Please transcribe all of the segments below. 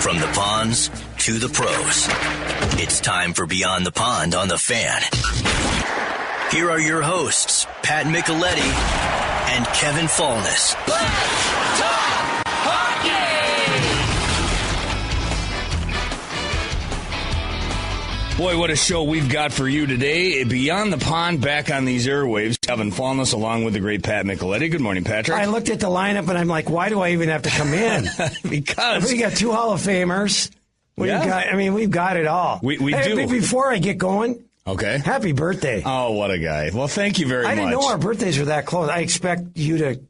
From the ponds to the pros, it's time for Beyond the Pond on the Fan. Here are your hosts, Pat Micheletti and Kevin Falness. Let's talk hockey! Boy, what a show we've got for you today. Beyond the Pond, back on these airwaves. Kevin Falness along with the great Pat Micheletti. Good morning, Patrick. I looked at the lineup and I'm like, why do I even have to come in? Because we got two Hall of Famers. We've got it all. We do. Before I get going, okay. Happy birthday. Oh, what a guy. Well, thank you very much. I didn't know our birthdays were that close. I expect you to...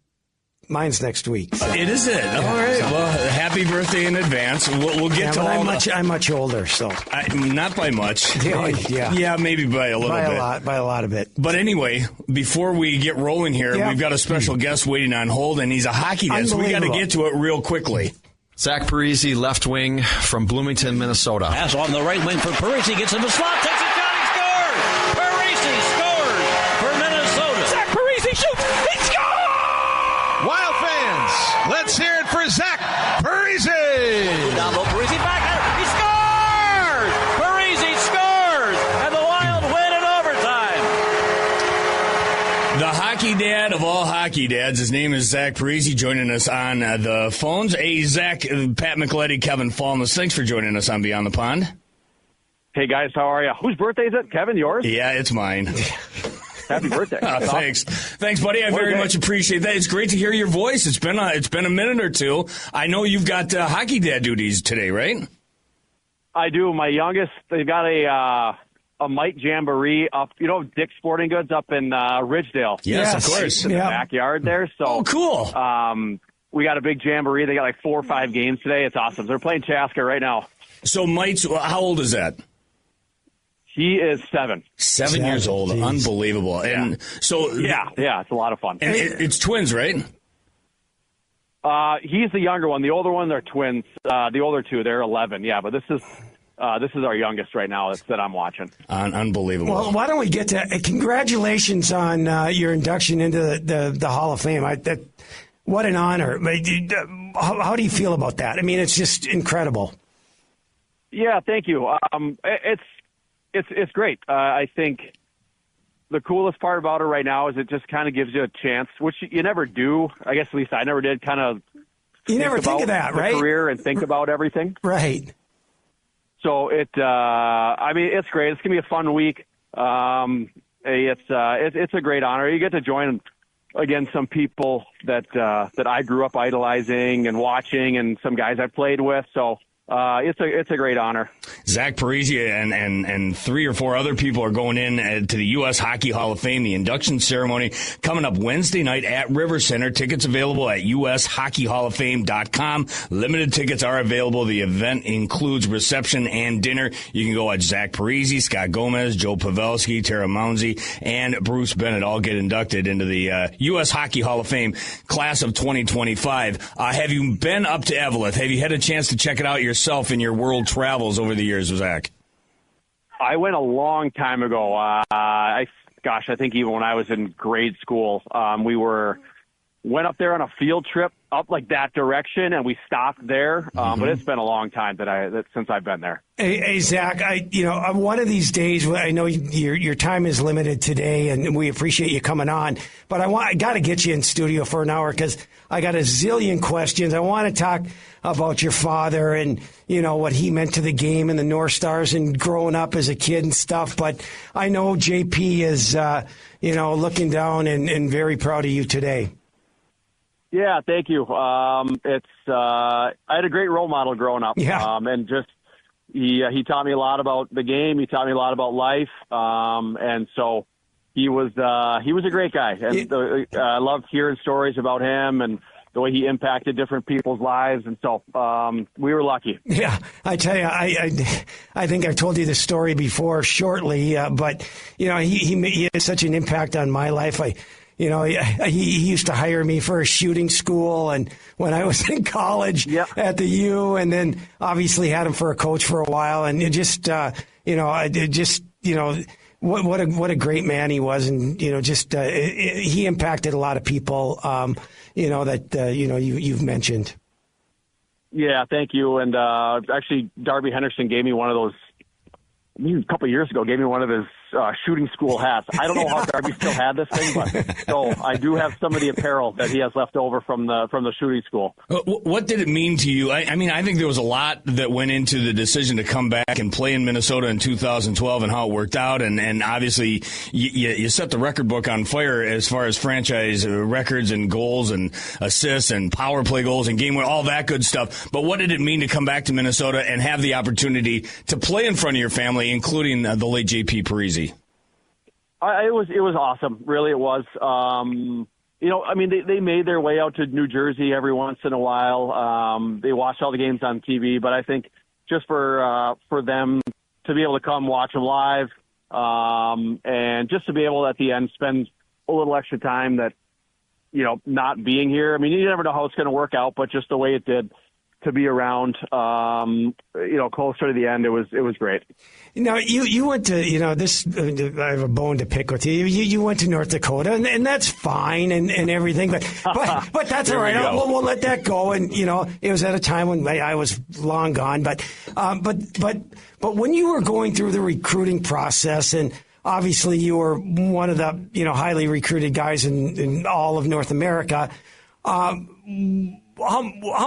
Mine's next week. So. It is it. All right. Well, happy birthday in advance. We'll get to all I'm much older, so. Not by much. Yeah. Yeah, maybe by a little bit. By a lot of it. But anyway, before we get rolling here, we've got a special guest waiting on hold, and he's a hockey guy, so we got to get to it real quickly. Zach Parise, left wing from Bloomington, Minnesota. Pass on the right wing for Parise. Gets in the slot. Takes a shot. He scores. Parise scores for Minnesota. Zach Parise shoots. He scores! Wild fans, let's hear it for Zach Parise. Down low. Parise back there. He scores. Parise scores. And the Wild win in overtime. The hockey dad of all hockey dads. His name is Zach Parise, joining us on the phones. Hey, Zach, Pat Micheletti, Kevin Falness, thanks for joining us on Beyond the Pond. Hey, guys, how are you? Whose birthday is it? Kevin, yours? Yeah, it's mine. Happy birthday. Thanks, buddy. I very much appreciate that. It's great to hear your voice. It's been a minute or two. I know you've got hockey dad duties today, right? I do. My youngest, they've got a Mike Jamboree up, Dick's Sporting Goods up in Ridgedale. Yes, of course. In the backyard there. So, cool. We got a big Jamboree. They got like 4 or 5 games today. It's awesome. They're playing Chaska right now. So Mike's, how old is that? He is 7. 7 years old. Geez. Unbelievable. And so yeah, it's a lot of fun. And it's twins, right? He's the younger one. The older one, they're twins. The older two, they're 11. Yeah, but this is our youngest right now that I'm watching. Unbelievable. Well, why don't we get to congratulations on your induction into the Hall of Fame. What an honor. How do you feel about that? I mean, it's just incredible. Yeah, thank you. It's great. I think the coolest part about it right now is it just kind of gives you a chance, which you never do. I guess at least I never did. Kind of. You never think of that, right? Career and think about everything. Right. So it's great. It's gonna be a fun week. It's a great honor. You get to join again some people that I grew up idolizing and watching, and some guys I played with. So. It's a great honor. Zach Parise and 3 or 4 other people are going in to the U.S. Hockey Hall of Fame. The induction ceremony coming up Wednesday night at River Center. Tickets available at ushockeyhalloffame.com. Limited tickets are available. The event includes reception and dinner. You can go at Zach Parise, Scott Gomez, Joe Pavelski, Tara Mounsey, and Bruce Bennett all get inducted into the U.S. Hockey Hall of Fame class of 2025. Have you been up to Eveleth? Have you had a chance to check it out yourself in your world travels over the years, Zach? I went a long time ago. I think even when I was in grade school, we went up there on a field trip up like that direction, and we stopped there. But it's been a long time since I've been there. Hey Zach, one of these days, I know your time is limited today, and we appreciate you coming on. But I got to get you in studio for an hour because I got a zillion questions. I want to talk about your father and what he meant to the game and the North Stars and growing up as a kid and stuff. But I know JP is looking down and very proud of you today. Yeah, thank you. I had a great role model growing up. Yeah. And just he taught me a lot about the game. He taught me a lot about life. And so he was a great guy. And I loved hearing stories about him and the way he impacted different people's lives. And so we were lucky. Yeah, I tell you, I think I've told you this story before shortly, but he had such an impact on my life. He used to hire me for a shooting school, and when I was in college at the U, and then obviously had him for a coach for a while, and what a great man he was, and he impacted a lot of people, that you've mentioned. Yeah, thank you. And actually, Darby Henderson gave me one of those a couple of years ago. Gave me one of his shooting school hats. I don't know how Darby still had this thing, but so I do have some of the apparel that he has left over from the shooting school. What did it mean to you? I mean, I think there was a lot that went into the decision to come back and play in Minnesota in 2012 and how it worked out. And obviously, you set the record book on fire as far as franchise records and goals and assists and power play goals and game win, all that good stuff. But what did it mean to come back to Minnesota and have the opportunity to play in front of your family, including the late J.P. Parise? It was awesome. Really, it was. I mean, they made their way out to New Jersey every once in a while. They watched all the games on TV, but I think just for them to be able to come watch them live, and just to be able at the end spend a little extra time that, not being here. I mean, you never know how it's going to work out, but just the way it did, to be around, closer to the end, it was great. You went to, this, I have a bone to pick with you. You went to North Dakota, and that's fine and everything, but that's all right. We'll let that go. And, it was at a time when I was long gone, but when you were going through the recruiting process, and obviously you were one of the, highly recruited guys in all of North America, how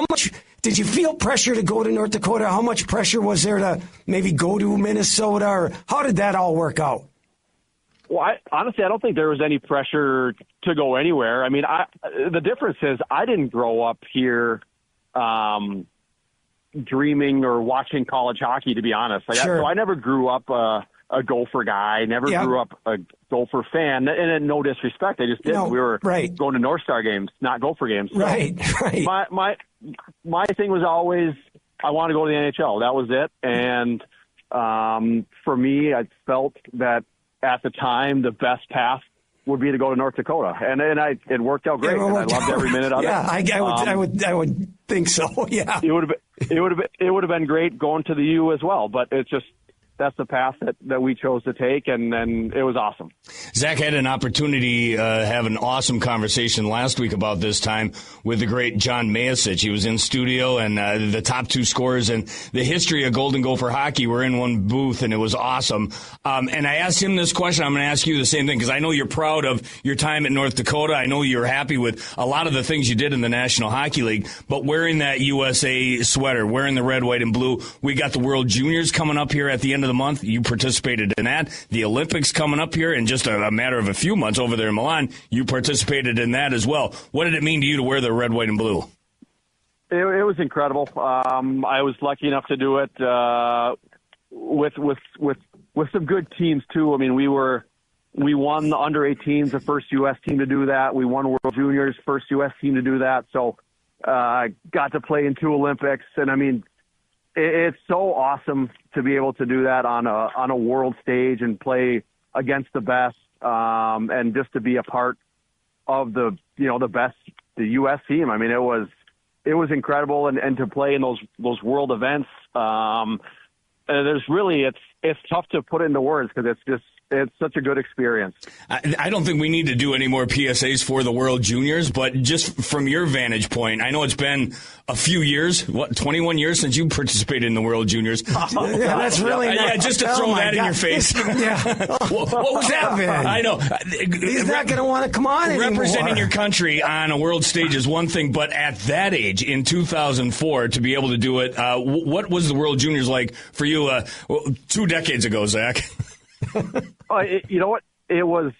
much did you feel pressure to go to North Dakota? How much pressure was there to maybe go to Minnesota? Or how did that all work out? Well, honestly, I don't think there was any pressure to go anywhere. I mean, the difference is I didn't grow up here dreaming or watching college hockey, to be honest. Sure. So I never grew up a Gopher guy, never grew up a Gopher fan, and no disrespect, I just didn't. We were going to North Star games, not Gopher games. So right. My thing was always I want to go to the NHL. That was it. And for me, I felt that at the time the best path would be to go to North Dakota, and it worked out great. And I loved every minute of it. I would think so. Yeah, it would have been great going to the U as well, but it's just. That's the path that we chose to take, and it was awesome. Zach had an opportunity have an awesome conversation last week about this time with the great John Mayasich. He was in studio, and the top two scorers in the history of Golden Gopher hockey were in one booth, and it was awesome. And I asked him this question. I'm going to ask you the same thing, because I know you're proud of your time at North Dakota. I know you're happy with a lot of the things you did in the National Hockey League, but wearing that USA sweater, wearing the red, white, and blue, we got the World Juniors coming up here at the end of the month. You participated in that. The Olympics coming up here in just a matter of a few months over there in Milan. You participated in that as well. What did it mean to you to wear the red, white, and blue? It was incredible. I was lucky enough to do it with some good teams too. I mean, we won the under 18s, the first U.S. team to do that. We won World Juniors, first U.S. team to do that. So got to play in two Olympics, and I mean. It's so awesome to be able to do that on a world stage and play against the best, and just to be a part of the best, the U.S. team. I mean, it was incredible, and to play in those world events. There's really it's tough to put into words because it's such a good experience. I don't think we need to do any more PSAs for the World Juniors, but just from your vantage point, I know it's been a few years, 21 years since you participated in the World Juniors. That's really nice. Just to throw that in your face. What was that, man? I know. He's not going to want to come on anymore. Representing your country on a world stage is one thing, but at that age, in 2004, to be able to do it, what was the World Juniors like for you 2 decades ago, Zach? You know what? It was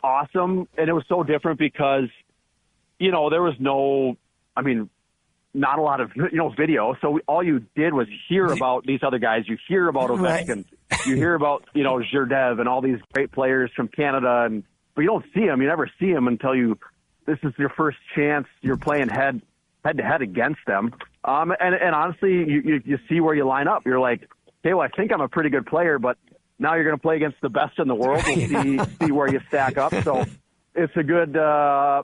awesome, and it was so different because, there was not a lot of video. So all you did was hear about these other guys. You hear about Ovechkin. Right. You hear about Zherdev and all these great players from Canada, but you don't see them. You never see them until this is your first chance. You're playing head to head against them. And honestly, you see where you line up. You're like, okay, well, I think I'm a pretty good player, but now you're going to play against the best in the world. We'll see where you stack up. So it's a good, a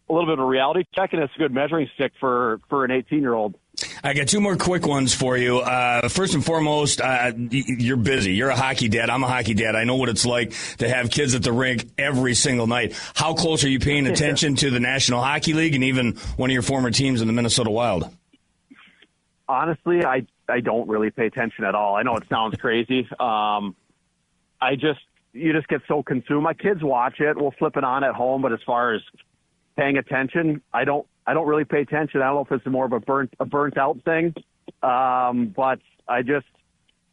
little bit of a reality check, and it's a good measuring stick for an 18-year-old. I got 2 more quick ones for you. First and foremost, you're busy. You're a hockey dad. I'm a hockey dad. I know what it's like to have kids at the rink every single night. How close are you paying attention to the National Hockey League and even one of your former teams in the Minnesota Wild? honestly, I don't really pay attention at all. I know it sounds crazy. You just get so consumed. My kids watch it. We'll flip it on at home, but as far as paying attention, I don't really pay attention. I don't know if it's more of a burnt out thing, but I just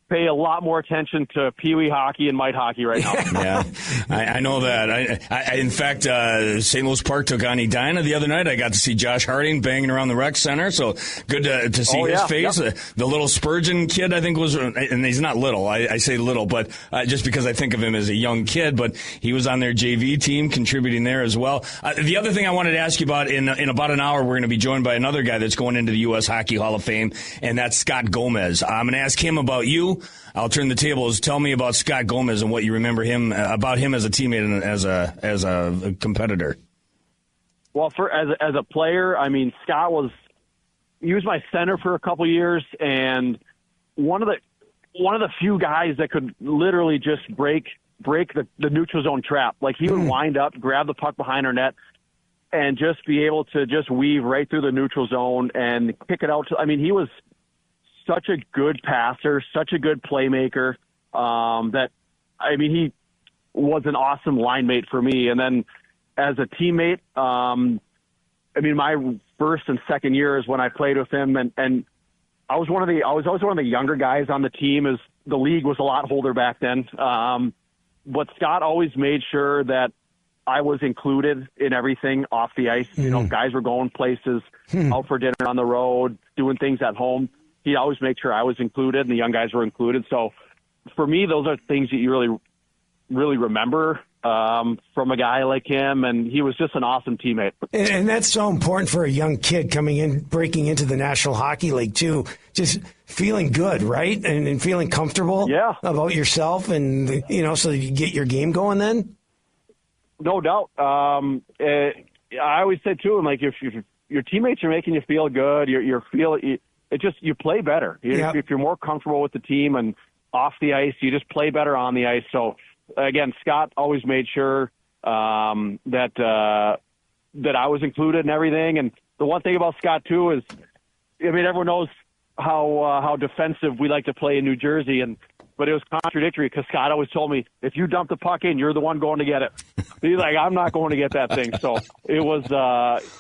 pay a lot more attention to Pee Wee hockey and mite hockey right now. Yeah, I know that. I in fact, St. Louis Park took on Edina the other night. I got to see Josh Harding banging around the rec center, so good to see his face. Yep. The little Spurgeon kid, I think, was, and he's not little. I say little, but just because I think of him as a young kid, but he was on their JV team contributing there as well. The other thing I wanted to ask you about, in about an hour, we're going to be joined by another guy that's going into the U.S. Hockey Hall of Fame, and that's Scott Gomez. I'm going to ask him about you. I'll turn the tables. Tell me about Scott Gomez and what you remember about him as a teammate and as a competitor. Well, as a player, I mean, Scott was my center for a couple years, and one of the few guys that could literally just break the neutral zone trap. Like, he would wind up, grab the puck behind our net, and just be able to just weave right through the neutral zone and kick it out. He was such a good passer, such a good playmaker, he was an awesome line mate for me. And then as a teammate, my first and second years when I played with him, and I was always one of the younger guys on the team, as the league was a lot older back then. But Scott always made sure that I was included in everything off the ice. You know, guys were going places, out for dinner on the road, doing things at home. He'd always make sure I was included and the young guys were included. So for me, those are things that you really, really remember from a guy like him. And he was just an awesome teammate. And that's so important for a young kid breaking into the National Hockey League too. Just feeling good, right? And feeling comfortable about yourself, and, so you get your game going then? No doubt. I always say too, like, if your teammates are making you feel good, you play better. If you're more comfortable with the team and off the ice, you just play better on the ice. So again, Scott always made sure that I was included in everything. And the one thing about Scott too is, everyone knows how defensive we like to play in New Jersey, but it was contradictory because Scott always told me, if you dump the puck in, you're the one going to get it. He's like, I'm not going to get that thing. So it was,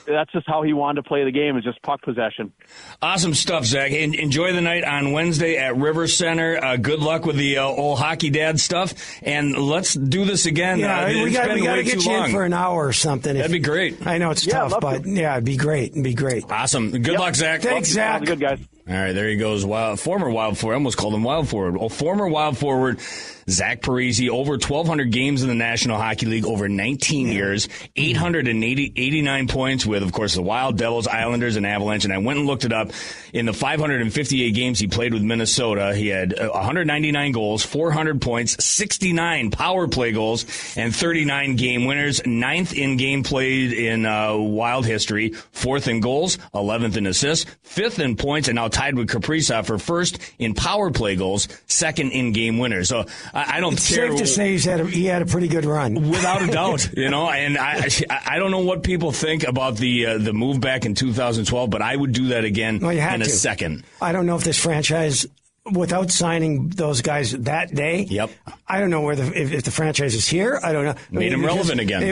that's just how he wanted to play the game, is just puck possession. Awesome stuff, Zach. Enjoy the night on Wednesday at River Center. Good luck with the old hockey dad stuff. And let's do this again. Yeah, we got to get you in for an hour or something. That'd be great. I know it's tough, but it'd be great. It'd be great. Awesome. Good luck, Zach. Thanks, Zach. Good, guys. All right, there he goes. Former Wild forward. I almost called him Wild forward. Former Wild forward Zach Parise, over 1,200 games in the National Hockey League, over 19 years, 889 points with, of course, the Wild, Devils, Islanders, and Avalanche. And I went and looked it up. In the 558 games he played with Minnesota, he had 199 goals, 400 points, 69 power play goals, and 39 game winners. 9th in game played in Wild history, 4th in goals, 11th in assists, 5th in points, and now tied with Kaprizov for 1st in power play goals, 2nd in game winners. So I don't it's care. Safe to say he had a pretty good run, without a doubt. And I don't know what people think about the move back in 2012, but I would do that again in a second. I don't know if this franchise, without signing those guys that day. Yep. I don't know if the franchise is here. I don't know. Made him relevant again.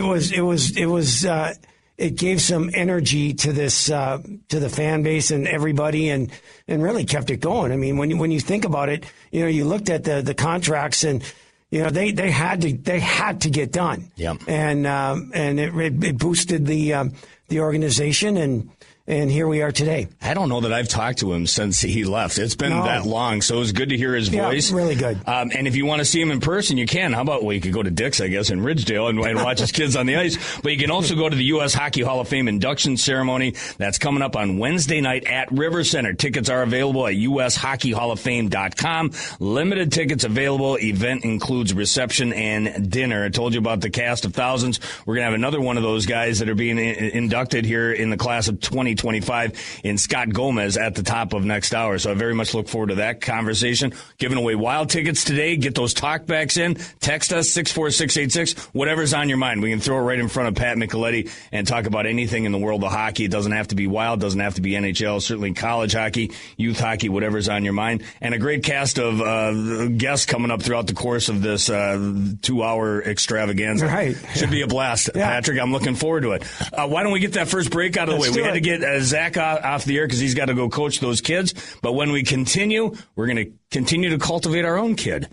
It gave some energy to this to the fan base and everybody, and really kept it going. I mean, when you think about it, you looked at the contracts, and they had to get done. Yep. And it boosted the organization, and here we are today. I don't know that I've talked to him since he left. It's been that long, so it was good to hear his voice. Yeah, really good. And if you want to see him in person, you can. How about, you could go to Dick's, I guess, in Ridgedale and watch his kids on the ice. But you can also go to the U.S. Hockey Hall of Fame induction ceremony. That's coming up on Wednesday night at River Center. Tickets are available at ushockeyhalloffame.com. Limited tickets available. Event includes reception and dinner. I told you about the cast of thousands. We're going to have another one of those guys that are being inducted here in the class of 2020. 2025 in Scott Gomez at the top of next hour. So I very much look forward to that conversation. Giving away Wild tickets today. Get those talkbacks in. Text us 64686. Whatever's on your mind. We can throw it right in front of Pat Micheletti and talk about anything in the world of hockey. It doesn't have to be Wild. Doesn't have to be NHL. Certainly college hockey, youth hockey, whatever's on your mind. And a great cast of guests coming up throughout the course of this 2-hour extravaganza. Right. Should be a blast, Yeah. Patrick. I'm looking forward to it. Why don't we get that first break out of the way? Let's We do had to it. get Zach off the air because he's got to go coach those kids. But when we continue, we're going to continue to cultivate our own kid.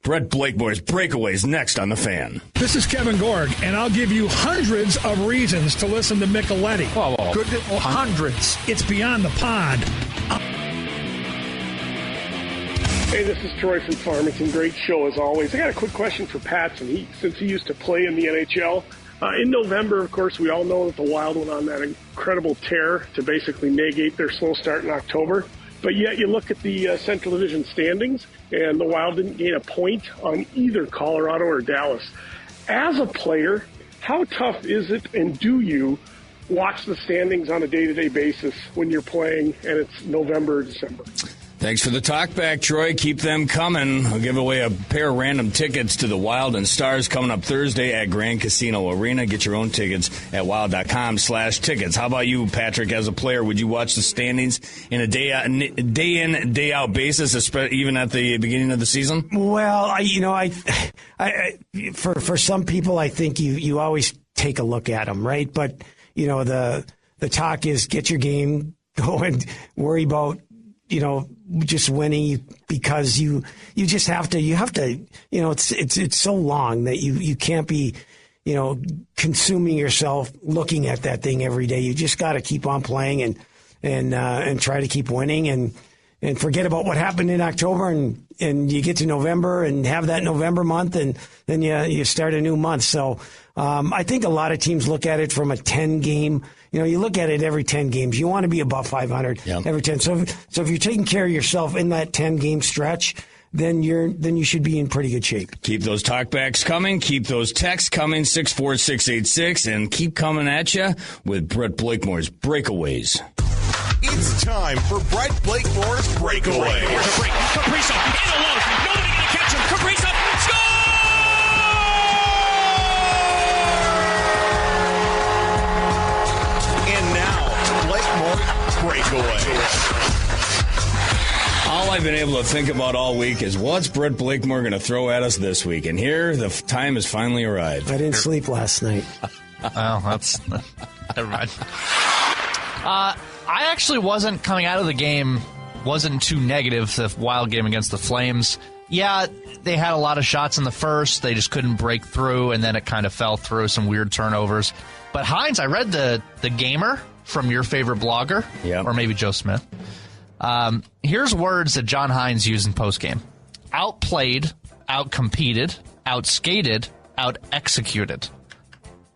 Brett Blakemore's Breakaways next on The Fan. This is Kevin Gorg, and I'll give you hundreds of reasons to listen to Micheletti. Hundreds. It's beyond the pond. Hey, this is Troy from Farmington. Great show as always. I got a quick question for Pat, since he used to play in the NHL. In November, of course, we all know that the Wild went on that incredible tear to basically negate their slow start in October. But yet you look at the Central Division standings, and the Wild didn't gain a point on either Colorado or Dallas. As a player, how tough is it, and do you watch the standings on a day-to-day basis when you're playing and it's November or December? Thanks for the talk back, Troy. Keep them coming. I'll give away a pair of random tickets to the Wild and Stars coming up Thursday at Grand Casino Arena. Get your own tickets at wild.com/tickets. How about you, Patrick? As a player, would you watch the standings in a day in, day out basis, even at the beginning of the season? Well, for some people, I think you always take a look at them, right? But the talk is get your game, go and worry about just winning because you just have to, it's so long that you can't be, consuming yourself looking at that thing every day. You just got to keep on playing and try to keep winning and forget about what happened in October and you get to November and have that November month and then you start a new month. So, I think a lot of teams look at it from a 10 game. You look at it every 10 games. You want to be above 500 every 10. So if you're taking care of yourself in that 10 game stretch, then you should be in pretty good shape. Keep those talkbacks coming. Keep those texts coming, 64686, and keep coming at you with Brett Blakemore's Breakaways. It's time for Brett Blakemore's Breakaway. Capriso in alone. Nobody going to catch him. Capriso score! And now, Blakemore's Breakaway. All I've been able to think about all week is what's Brett Blakemore going to throw at us this week? And here, the time has finally arrived. I didn't sleep last night. Well, that's... Never mind. I actually wasn't coming out of the game, wasn't too negative, the Wild game against the Flames. Yeah, they had a lot of shots in the first. They just couldn't break through, and then it kind of fell through, some weird turnovers. But Hines, I read the Gamer from your favorite blogger, or maybe Joe Smith. Here's words that John Hines used in postgame. Outplayed, outcompeted, outskated, out-executed.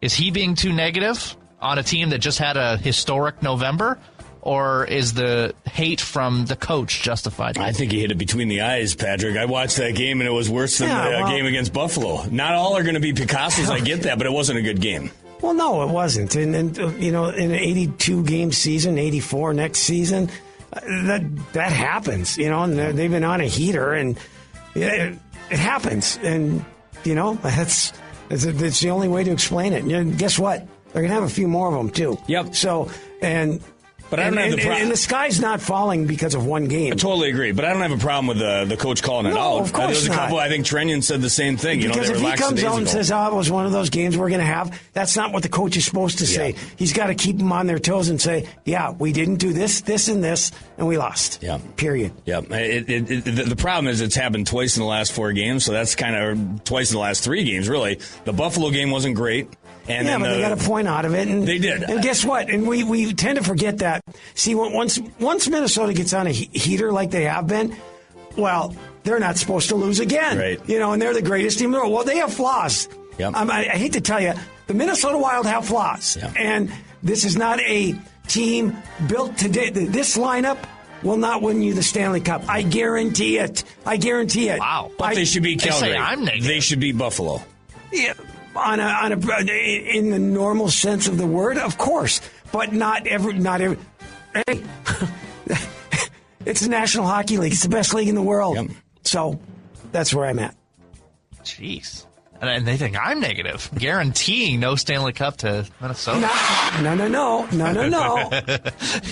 Is he being too negative on a team that just had a historic November? Or is the hate from the coach justified? I think he hit it between the eyes, Patrick. I watched that game, and it was worse than the game against Buffalo. Not all are going to be Picassos, I get that, but it wasn't a good game. Well, no, it wasn't. And in an 82-game season, 84 next season, that happens, and they've been on a heater, and it happens. And, that's the only way to explain it. And guess what? They're going to have a few more of them, too. Yep. So, But I don't have the problem. And the sky's not falling because of one game. I totally agree, but I don't have a problem with the coach calling it out. Of course There's a couple. not. I think Trenyon said the same thing. Because if he comes out and says, "Oh, it was one of those games we're going to have," that's not what the coach is supposed to say. He's got to keep them on their toes and say, "Yeah, we didn't do this, this, and this, and we lost." Yeah. Period. Yeah. The problem is it's happened twice in the last 4 games, so that's kind of twice in the last 3 games, really. The Buffalo game wasn't great. And but they got a point out of it. And they did. And guess what? And we tend to forget that. See, once Minnesota gets on a heater like they have been, well, they're not supposed to lose again. Right. And they're the greatest team in the world. Well, they have flaws. Yep. I hate to tell you, the Minnesota Wild have flaws. Yep. And this is not a team built today. This lineup will not win you the Stanley Cup. I guarantee it. Wow. But they should beat Calgary. I'm negative. They should beat Buffalo. Yeah. In the normal sense of the word, of course. but not every. Hey, it's the National Hockey League. It's the best league in the world. Yep. So that's where I'm at. Jeez. And they think I'm negative, guaranteeing no Stanley Cup to Minnesota. No.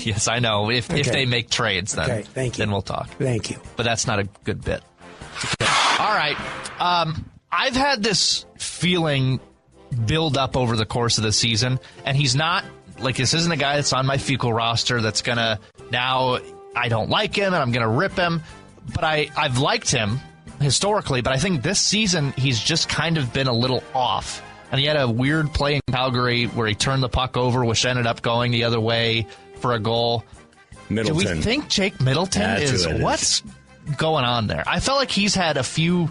Yes, I know. If they make trades, then thank you. Then we'll talk. Thank you. But that's not a good bit. All right. I've had this feeling build up over the course of the season, and he's not, like, this isn't a guy that's on my fecal roster that's going to, now I don't like him and I'm going to rip him. But I've liked him historically, but I think this season he's just kind of been a little off. And he had a weird play in Calgary where he turned the puck over, which ended up going the other way for a goal. Middleton. Do we think Jake Middleton what's going on there? I felt like he's had a few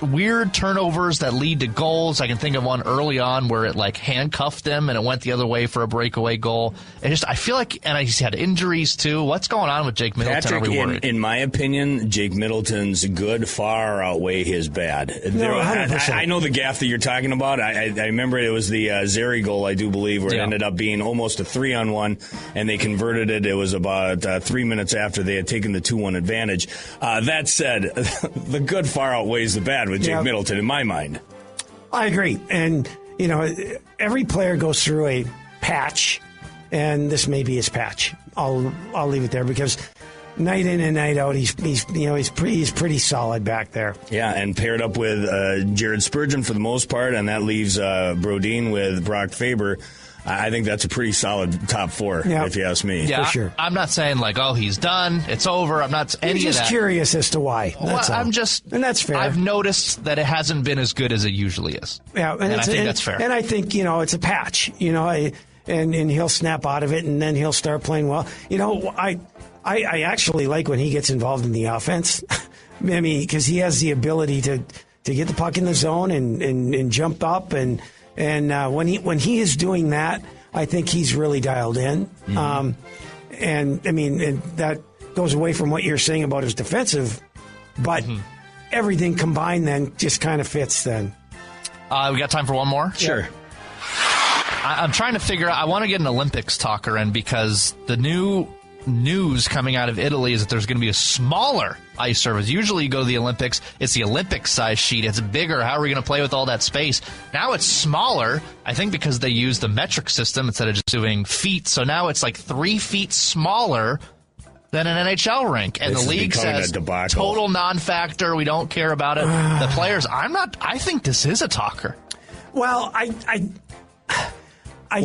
weird turnovers that lead to goals. I can think of one early on where it like handcuffed him and it went the other way for a breakaway goal. I feel like, and he's had injuries too. What's going on with Jake Middleton? Patrick, Are we worried? in my opinion, Jake Middleton's good far outweigh his bad. No, 100%. I know the gaffe that you're talking about. I remember it was the Zeri goal, I do believe, where it ended up being almost a 3-on-1, and they converted it. It was about 3 minutes after they had taken the 2-1 advantage. That said, the good far outweighs the bad with Jake Middleton, in my mind. I agree. And, every player goes through a patch, and this may be his patch. I'll leave it there because night in and night out, he's pretty solid back there. Yeah, and paired up with Jared Spurgeon for the most part, and that leaves Brodin with Brock Faber. I think that's a pretty solid top four, if you ask me. Yeah, for sure. I'm not saying like, oh, he's done, it's over. I'm not any of that. You're just curious as to why. That's all. And that's fair. I've noticed that it hasn't been as good as it usually is. Yeah, and I think that's fair. And I think it's a patch. And he'll snap out of it, and then he'll start playing well. I actually like when he gets involved in the offense. I mean, because he has the ability to get the puck in the zone and jump up and when he is doing that, I think he's really dialed in. Mm-hmm. And that goes away from what you're saying about his defensive, but everything combined then just kind of fits then. We got time for one more? Sure. I'm trying to figure out, I want to get an Olympics talker in because the new news coming out of Italy is that there's going to be a smaller ice surface. Usually you go to the Olympics, it's the Olympic size sheet. It's bigger. How are we going to play with all that space? Now it's smaller, I think because they use the metric system instead of just doing feet. So now it's like 3 feet smaller than an NHL rink. And the league says total non-factor. We don't care about it. The players, I think this is a talker. Well,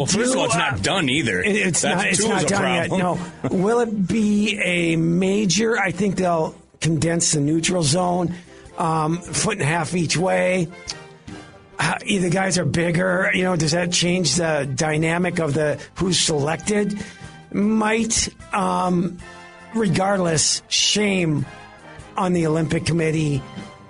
first of all, it's not done either. It's not done yet. No. Will it be a major? I think they'll condense the neutral zone, 1.5 feet each way. Either guys are bigger. Does that change the dynamic of who's selected? Might. Regardless, shame on the Olympic Committee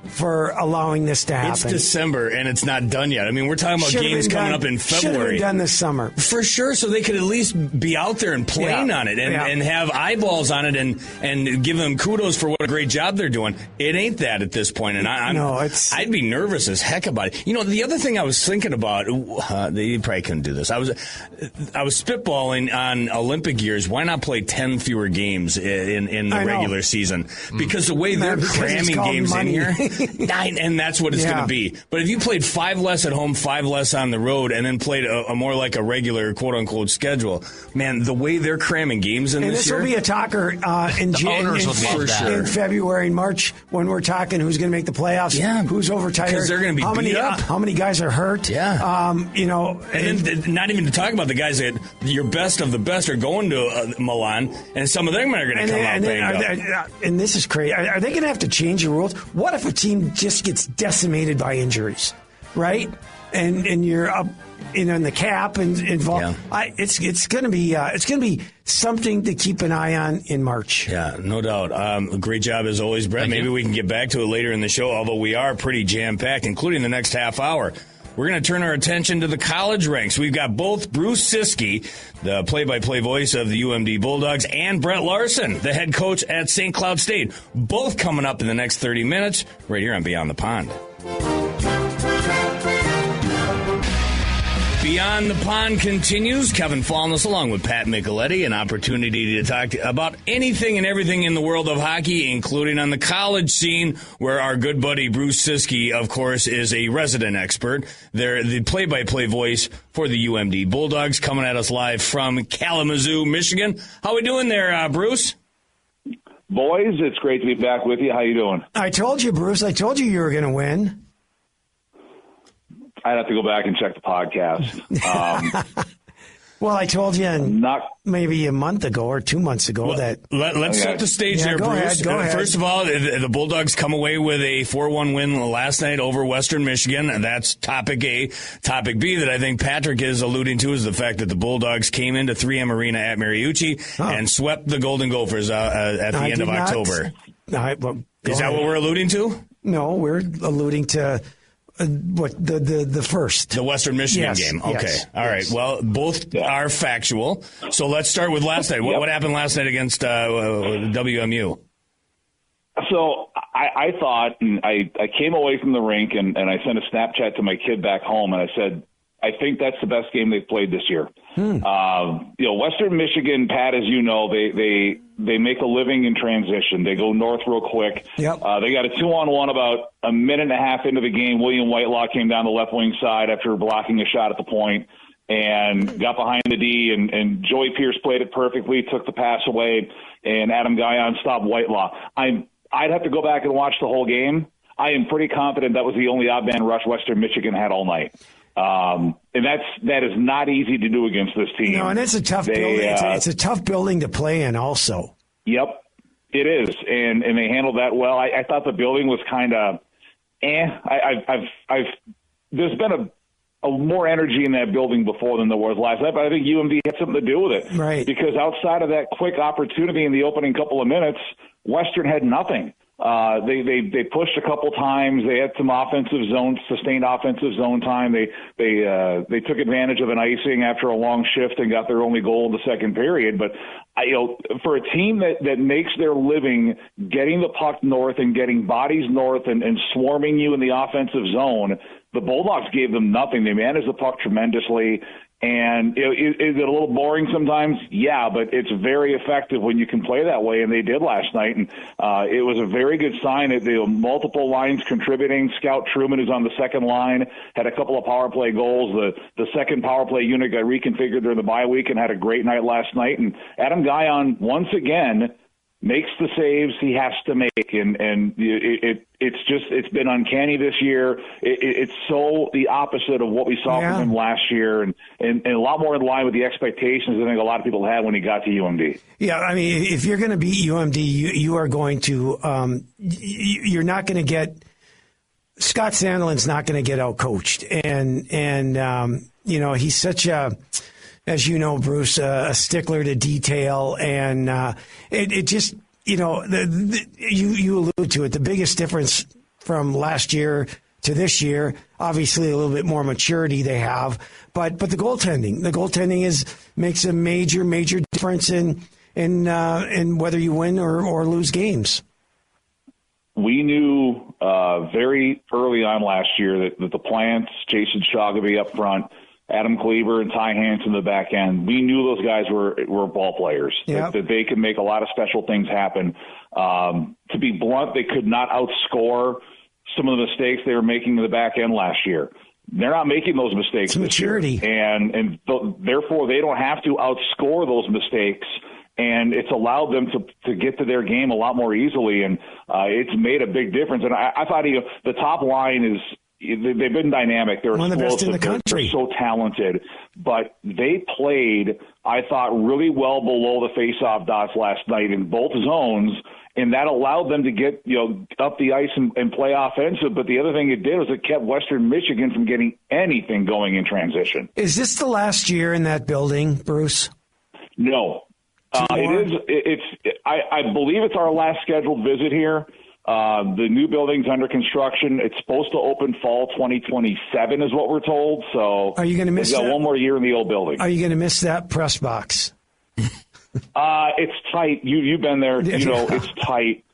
for allowing this to happen. It's December, and it's not done yet. I mean, we're talking about games coming up in February. Should have been done this summer. For sure, so they could at least be out there and playing on it and have eyeballs on it and give them kudos for what a great job they're doing. It ain't that at this point, and I'd be nervous as heck about it. The other thing I was thinking about, they probably couldn't do this. I was spitballing on Olympic years. Why not play 10 fewer games in the regular season? Because the way they're cramming games in here... And that's what it's going to be. But if you played 5 less at home, 5 less on the road, and then played a more like a regular quote-unquote schedule, man, the way they're cramming games in this year... And this will be a talker in February and March when we're talking who's going to make the playoffs, who's overtired. Because they're going to be beat up. How many guys are hurt? Yeah. And then not even to talk about the guys that your best of the best are going to Milan, and some of them are going to come out banged up. And this is crazy. Are they going to have to change the rules? What if a team just gets decimated by injuries, right? And you're up, in the cap and involved. Yeah. It's going to be something to keep an eye on in March. Yeah, no doubt. Great job as always, Brett. Maybe we can get back to it later in the show, although we are pretty jam-packed, including the next half hour. We're going to turn our attention to the college ranks. We've got both Bruce Ciskie, the play-by-play voice of the UMD Bulldogs, and Brett Larson, the head coach at St. Cloud State, both coming up in the next 30 minutes right here on Beyond the Pond. Beyond the Pond continues. Kevin Falness along with Pat Micheletti, an opportunity to talk about anything and everything in the world of hockey, including on the college scene, where our good buddy Bruce Ciskie, of course, is a resident expert. They're the play-by-play voice for the UMD Bulldogs, coming at us live from Kalamazoo, Michigan. How we doing there, Bruce? Boys, it's great to be back with you. How you doing? I told you, Bruce. I told you were going to win. I'd have to go back and check the podcast. Well, I told you maybe a month ago or 2 months ago that... Let's set the stage here, Bruce. Go ahead. First of all, the Bulldogs come away with a 4-1 win last night over Western Michigan, and that's topic A. Topic B that I think Patrick is alluding to is the fact that the Bulldogs came into 3M Arena at Mariucci and swept the Golden Gophers at the end of October. Is that what we're alluding to? No, we're alluding to... the first? The Western Michigan game. Okay. Yes, all right. Well, both are factual. So let's start with last night. What happened last night against WMU? So I thought, and I came away from the rink and I sent a Snapchat to my kid back home, and I said, I think that's the best game they've played this year. Western Michigan, Pat, as you know, they make a living in transition. They go north real quick. Yep. They got a 2-on-1 about a minute and a half into the game. William Whitelaw came down the left wing side after blocking a shot at the point and got behind the D, and Joey Pierce played it perfectly, took the pass away, and Adam Guyon stopped Whitelaw. I'd have to go back and watch the whole game. I am pretty confident that was the only odd man rush Western Michigan had all night. And that is not easy to do against this team. No, and it's a tough building. It's a tough building to play in also. Yep, it is. And they handled that well. I thought the building was kind of there's been a more energy in that building before than there was last night, but I think UMD had something to do with it. Right. Because outside of that quick opportunity in the opening couple of minutes, Western had nothing. They pushed a couple times. They had some sustained offensive zone time. They took advantage of an icing after a long shift and got their only goal in the second period. But for a team that makes their living getting the puck north and getting bodies north and swarming you in the offensive zone, the Bulldogs gave them nothing. They managed the puck tremendously. And is it a little boring sometimes? Yeah, but it's very effective when you can play that way, and they did last night. And it was a very good sign that multiple lines contributing. Scout Truman, who's on the second line, had a couple of power play goals. The second power play unit got reconfigured during the bye week and had a great night last night. And Adam Guyon, once again, makes the saves he has to make, and it's been uncanny this year. It's so the opposite of what we saw from him last year, and a lot more in line with the expectations I think a lot of people had when he got to UMD. Yeah, I mean, if you're going to beat UMD, you are going to you're not going to get Scott Sandlin's not going to get outcoached, and he's such a, as you know, Bruce, a stickler to detail, and it just, you allude to it. The biggest difference from last year to this year, obviously a little bit more maturity they have, but the goaltending makes a major difference in whether you win or lose games. We knew very early on last year that the Plants, Jason Shaw could be up front, Adam Kleber and Ty Hansen in the back end. We knew those guys were ball players, that they could make a lot of special things happen. To be blunt, they could not outscore some of the mistakes they were making in the back end last year. They're not making those mistakes this year. And therefore they don't have to outscore those mistakes. And it's allowed them to get to their game a lot more easily. And it's made a big difference. And I thought the top line is, they've been dynamic. They're one of the best in the country. They're so talented. But they played, I thought, really well below the face-off dots last night in both zones, and that allowed them to get up the ice and play offensive. But the other thing it did was it kept Western Michigan from getting anything going in transition. Is this the last year in that building, Bruce? No. It is. I believe it's our last scheduled visit here. The new building's under construction. It's supposed to open fall 2027 is what we're told. So are you going to miss that? One more year in the old building. Are you going to miss that press box? It's tight. You've been there. It's tight.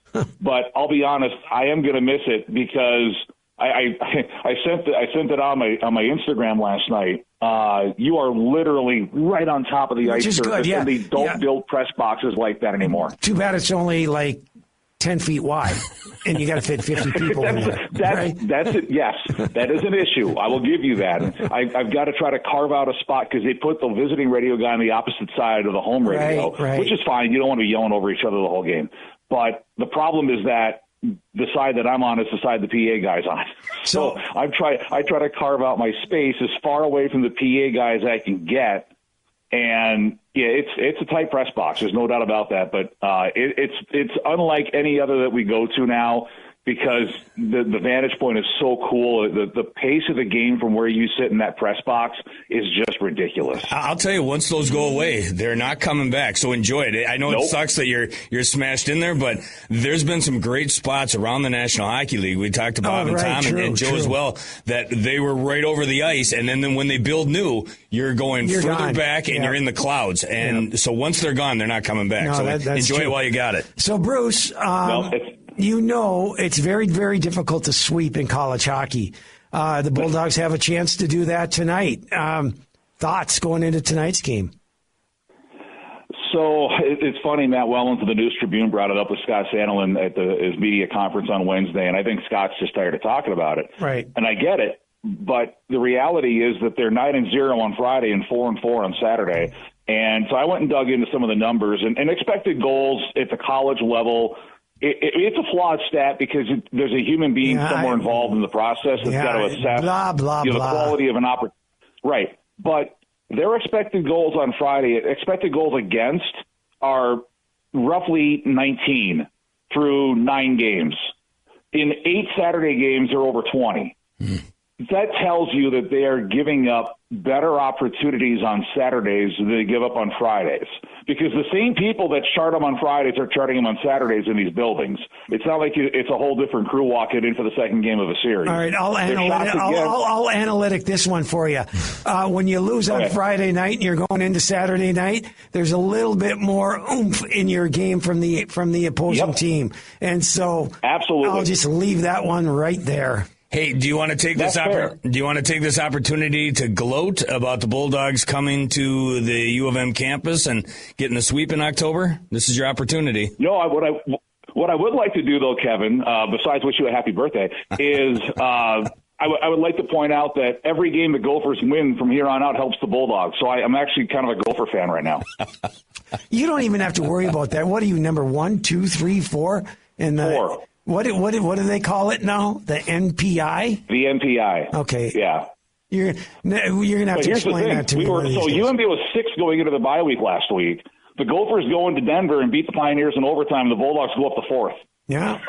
But I'll be honest, I am going to miss it because I sent it on my Instagram last night. you are literally right on top of the ice surface, and they don't build press boxes like that anymore. Too bad it's only like 10 feet wide, and you got to fit 50 people in there. That's it. Yes, that is an issue. I will give you that. I've got to try to carve out a spot because they put the visiting radio guy on the opposite side of the home radio, which is fine. You don't want to be yelling over each other the whole game. But the problem is that the side that I'm on is the side the PA guy's on. So I try to carve out my space as far away from the PA guys I can get. And yeah, it's a tight press box. There's no doubt about that. But it's unlike any other that we go to now because the vantage point is so cool. The pace of the game from where you sit in that press box is just ridiculous. I'll tell you, once those go away, they're not coming back. So enjoy it. I know It sucks that you're smashed in there, but there's been some great spots around the National Hockey League. We talked to Bob and Tom and Joe as well, that they were right over the ice. And then when they build new, you're going further gone. Back and you're in the clouds. And so once they're gone, they're not coming back. So enjoy it while you got it. So, Bruce, you know it's very, very difficult to sweep in college hockey. The Bulldogs have a chance to do that tonight. Thoughts going into tonight's game? So it's funny, Matt Wellens of the News Tribune brought it up with Scott Sandelin at his media conference on Wednesday, and I think Scott's just tired of talking about it. Right. And I get it, but the reality is that they're 9-0 on Friday and 4-4 on Saturday. And so I went and dug into some of the numbers, and expected goals at the college level. It's a flawed stat because there's a human being somewhere involved in the process that's got to assess the quality of an opportunity. Right. But their expected goals on Friday, expected goals against, are roughly 19 through 9 games. In 8 Saturday games, they're over 20. That tells you that they are giving up better opportunities on Saturdays than they give up on Fridays. Because the same people that chart them on Fridays are charting them on Saturdays in these buildings. It's not like it's a whole different crew walking in for the second game of a series. All right, I'll analytic this one for you. When you lose on Friday night and you're going into Saturday night, there's a little bit more oomph in your game from the opposing team. And so I'll just leave that one right there. Hey, do you want to take this opportunity to gloat about the Bulldogs coming to the U of M campus and getting the sweep in October? This is your opportunity. No, what I would like to do, though, Kevin, besides wish you a happy birthday, is I would like to point out that every game the Gophers win from here on out helps the Bulldogs. So I'm actually kind of a Gopher fan right now. You don't even have to worry about that. What are you, number 1, 2, 3, 4? 4. What do they call it now? The NPI? The NPI. Okay. Yeah. You're gonna have to explain that to me. UMD was 6 going into the bye week last week. The Gophers go into Denver and beat the Pioneers in overtime. The Bulldogs go up to 4th. Yeah.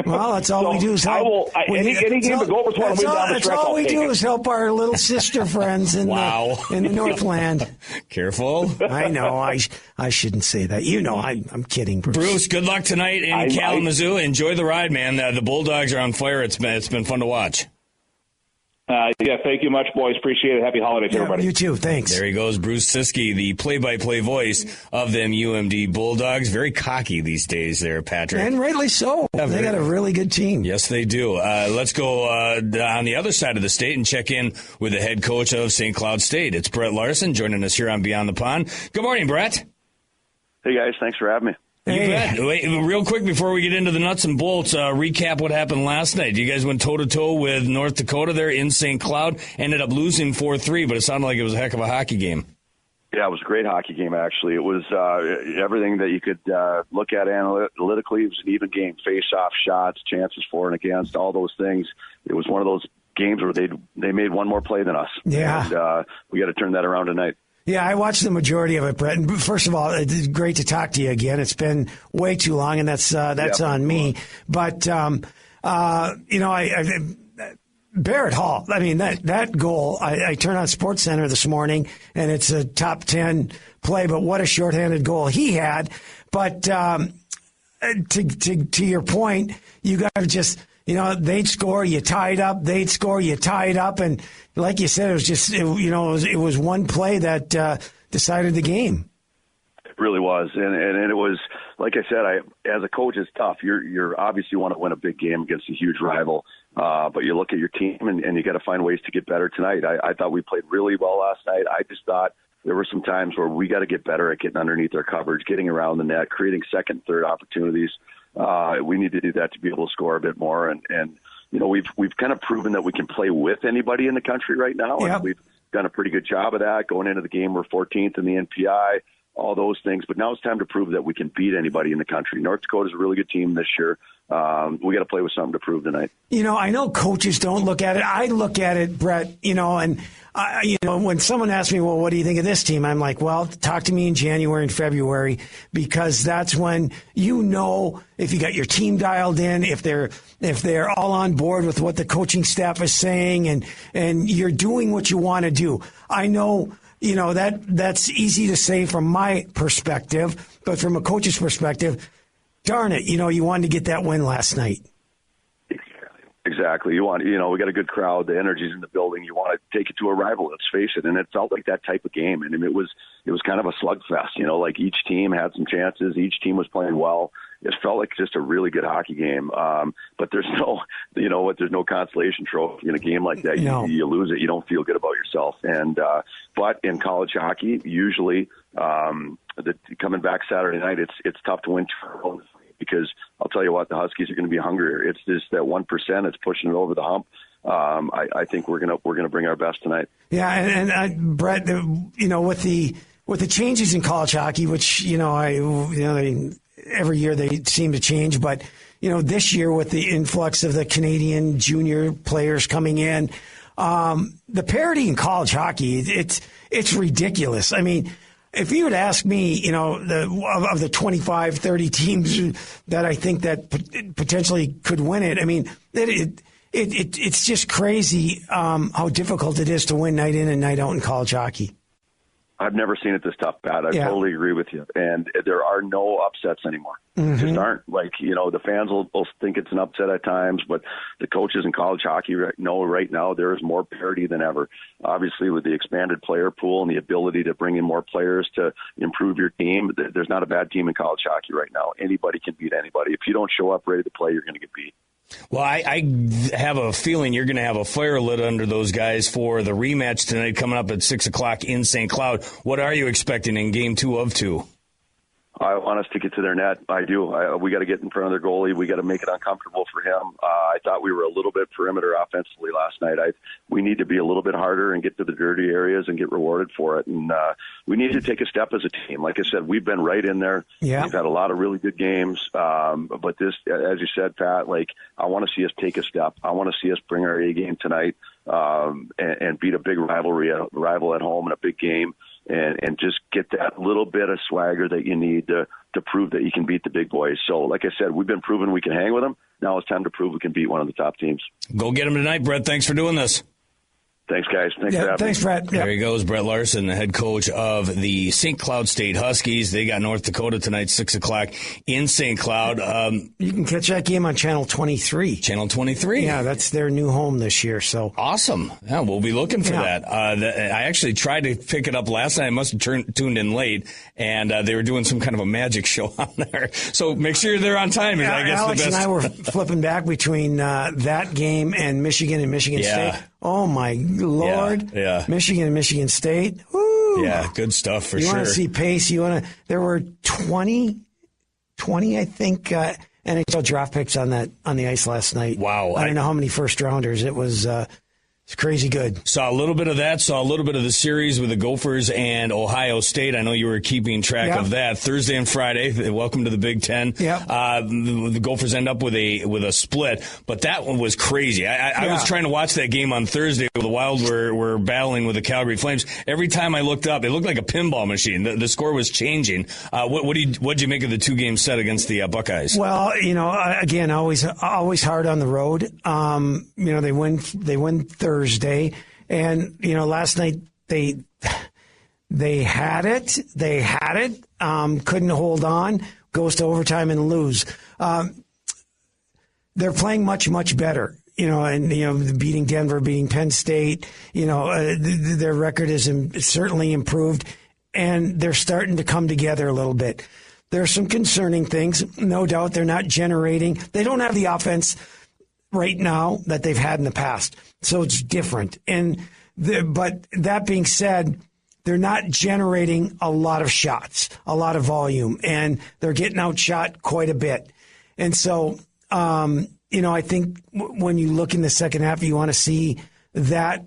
Well, that's all we do is help. Any game the Gophers want to win down the stretch, that's all we do is help our little sister friends in the Northland. Careful. I know. I shouldn't say that. You know, I'm kidding, Bruce. Bruce, good luck tonight in Kalamazoo. Enjoy the ride, man. The Bulldogs are on fire. It's been fun to watch. Thank you much, boys. Appreciate it. Happy holidays, everybody. You too. Thanks. There he goes, Bruce Ciskie, the play-by-play voice of them UMD Bulldogs. Very cocky these days there, Patrick. And rightly so. They got a really good team. Yes, they do. Let's go on the other side of the state and check in with the head coach of St. Cloud State. It's Brett Larson joining us here on Beyond the Pond. Good morning, Brett. Hey, guys. Thanks for having me. You bet. Wait, real quick before we get into the nuts and bolts, recap what happened last night. You guys went toe-to-toe with North Dakota there in St. Cloud, ended up losing 4-3, but it sounded like it was a heck of a hockey game. Yeah, it was a great hockey game, actually. It was everything that you could look at analytically. It was an even game, face-off shots, chances for and against, all those things. It was one of those games where they made one more play than us. Yeah. And we got to turn that around tonight. Yeah, I watched the majority of it, Brett. And first of all, it's great to talk to you again. It's been way too long, and that's on me. But Barrett Hall. I mean, that goal. I turned on SportsCenter this morning, and it's a top 10 play. But what a shorthanded goal he had. But to your point, you got to just. They'd score, you tie it up. They'd score, you tie it up. And like you said, it was just, it was one play that decided the game. It really was. And it was, like I said, as a coach, it's tough. You're obviously want to win a big game against a huge rival, but you look at your team and you got to find ways to get better tonight. I thought we played really well last night. I just thought there were some times where we got to get better at getting underneath our coverage, getting around the net, creating second, third opportunities. We need to do that to be able to score a bit more. And you know, we've kind of proven that we can play with anybody in the country right now. Yep. And we've done a pretty good job of that. Going into the game, we're 14th in the NPI, all those things. But now it's time to prove that we can beat anybody in the country. North Dakota's a really good team this year. We got to play with something to prove tonight. You know, I know coaches don't look at it. I look at it, Brett, you know, and, you know, when someone asks me, well, what do you think of this team? I'm like, well, talk to me in January and February, because that's when you know if you got your team dialed in, if they're all on board with what the coaching staff is saying, and you're doing what you want to do. I know, you know, that's easy to say from my perspective, but from a coach's perspective, darn it, you know, you wanted to get that win last night. Exactly. We got a good crowd. The energy's in the building. You want to take it to a rival, let's face it. And it felt like that type of game. And it was kind of a slugfest, you know, like each team had some chances. Each team was playing well. It felt like just a really good hockey game. But there's no consolation trophy in a game like that. No. You lose it. You don't feel good about yourself. And, but in college hockey, usually, coming back Saturday night, it's tough to win 2-0. Because I'll tell you what, the Huskies are going to be hungrier. It's just that 1% that's pushing it over the hump. I think we're gonna bring our best tonight. Yeah, and Brett, you know, with the changes in college hockey, which every year they seem to change, but you know, this year with the influx of the Canadian junior players coming in, the parity in college hockey, it's ridiculous. I mean, if you would ask me, you know, of the 25, 30 teams that I think that potentially could win it, I mean, it's just crazy how difficult it is to win night in and night out in college hockey. I've never seen it this tough, Pat. I totally agree with you. And there are no upsets anymore. Mm-hmm. Just aren't. Like, you know, the fans will think it's an upset at times, but the coaches in college hockey know right now there is more parity than ever. Obviously, with the expanded player pool and the ability to bring in more players to improve your team, there's not a bad team in college hockey right now. Anybody can beat anybody. If you don't show up ready to play, you're going to get beat. Well, I have a feeling you're going to have a fire lit under those guys for the rematch tonight coming up at 6 o'clock in St. Cloud. What are you expecting in Game 2 of 2? I want us to get to their net. I do. We got to get in front of their goalie. We got to make it uncomfortable for him. I thought we were a little bit perimeter offensively last night. We need to be a little bit harder and get to the dirty areas and get rewarded for it. And we need to take a step as a team. Like I said, we've been right in there. Yeah. We've had a lot of really good games. But this, as you said, Pat, like I want to see us take a step. I want to see us bring our A game tonight and beat a big rival at home in a big game. And just get that little bit of swagger that you need to prove that you can beat the big boys. So, like I said, we've been proving we can hang with them. Now it's time to prove we can beat one of the top teams. Go get them tonight, Brett. Thanks for doing this. Thanks, guys. Thanks for having thanks, me. Brett. There he goes, Brett Larson, the head coach of the St. Cloud State Huskies. They got North Dakota tonight, 6 o'clock in St. Cloud. You can catch that game on Channel 23. Channel 23? Yeah, that's their new home this year. So awesome. Yeah, we'll be looking for that. I actually tried to pick it up last night. I must have tuned in late, and they were doing some kind of a magic show on there. So make sure you're there on time. I guess Alex the best. and I were flipping back between that game and Michigan State. Oh, my Lord. Yeah. Michigan and Michigan State. Woo. Yeah, good stuff for you sure. Want to see pace. There were 20, I think, NHL draft picks on the ice last night. Wow. I don't know how many first rounders. It was it's crazy good. Saw a little bit of that. Saw a little bit of the series with the Gophers and Ohio State. I know you were keeping track of that. Thursday and Friday. Welcome to the Big Ten. The Gophers end up with a split, but that one was crazy. I was trying to watch that game on Thursday. The Wild were battling with the Calgary Flames. Every time I looked up, it looked like a pinball machine. The score was changing. What'd you make of the 2-game set against the Buckeyes? Well, again, always hard on the road. They win Thursday, and last night they had it. Couldn't hold on. Goes to overtime and lose. They're playing much better. Beating Denver, beating Penn State. Their record is certainly improved, and they're starting to come together a little bit. there are some concerning things. No doubt they're not generating. They don't have the offense right now that they've had in the past. So it's different. But that being said, they're not generating a lot of shots, a lot of volume, and they're getting outshot quite a bit. And so, I think when you look in the second half, you want to see that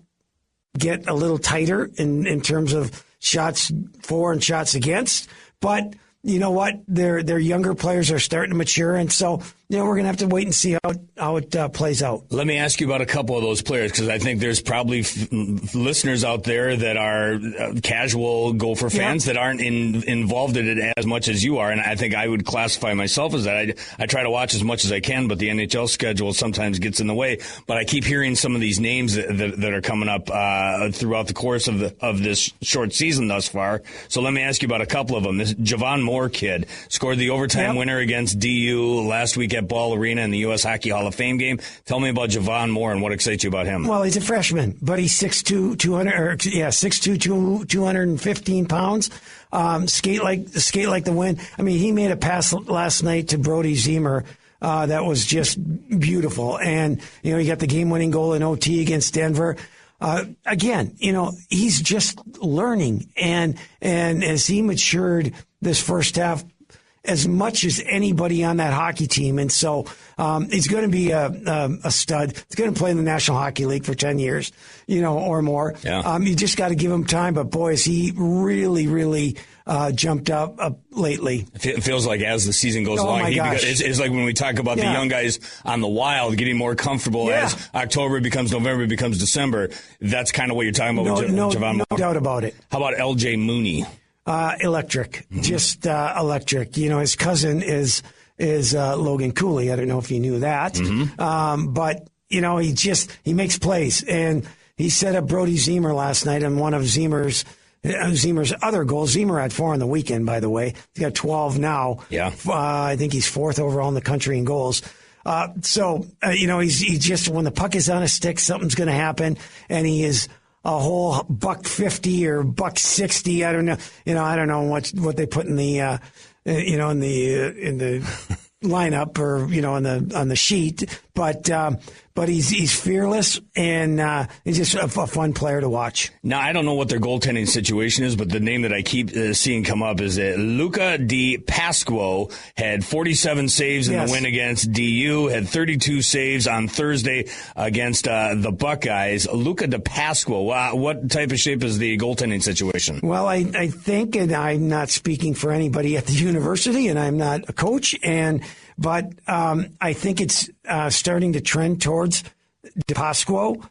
get a little tighter in terms of shots for and shots against. But you know what? Their younger players are starting to mature, and so we're going to have to wait and see how it plays out. Let me ask you about a couple of those players, because I think there's probably listeners out there that are casual Gopher fans that aren't involved in it as much as you are, and I think I would classify myself as that. I try to watch as much as I can, but the NHL schedule sometimes gets in the way. But I keep hearing some of these names that are coming up throughout the course of this short season thus far. So let me ask you about a couple of them. This Javon Moore kid scored the overtime winner against DU last week at Ball Arena in the U.S. Hockey Hall of Fame game. Tell me about Javon Moore and what excites you about him. Well, he's a freshman, but he's 6'2", 215 pounds. Skate like the wind. I mean, he made a pass last night to Brody Zemer that was just beautiful. And, he got the game-winning goal in OT against Denver. Again, he's just learning. And as he matured this first half, as much as anybody on that hockey team. And so he's going to be a stud. He's going to play in the National Hockey League for 10 years, or more. Yeah. You just got to give him time. But, boy, is he really, really jumped up lately. It feels like as the season goes along, it's like when we talk about the young guys on the Wild getting more comfortable as October becomes November, becomes December. That's kind of what you're talking about with Javon Moore. No doubt about it. How about L.J. Mooney? Electric, just electric. His cousin is Logan Cooley. I don't know if you knew that, but he makes plays, and he set up Brody Zemer last night on one of Zemer's other goals. Zemer had 4 on the weekend, by the way. He's got 12 now. Yeah, I think he's 4th overall in the country in goals. He's just, when the puck is on a stick, something's going to happen, and he is a whole $150 or $160. I don't know. I don't know what they put in the in the lineup or on the sheet. But he's fearless, and he's just a fun player to watch. Now, I don't know what their goaltending situation is, but the name that I keep seeing come up is that Luca Di Pasquo had 47 saves in the win against DU, had 32 saves on Thursday against the Buckeyes. Luca Di Pasquo, what type of shape is the goaltending situation? Well, I think, and I'm not speaking for anybody at the university, and I'm not a coach, but I think it's starting to trend towards DePasquo.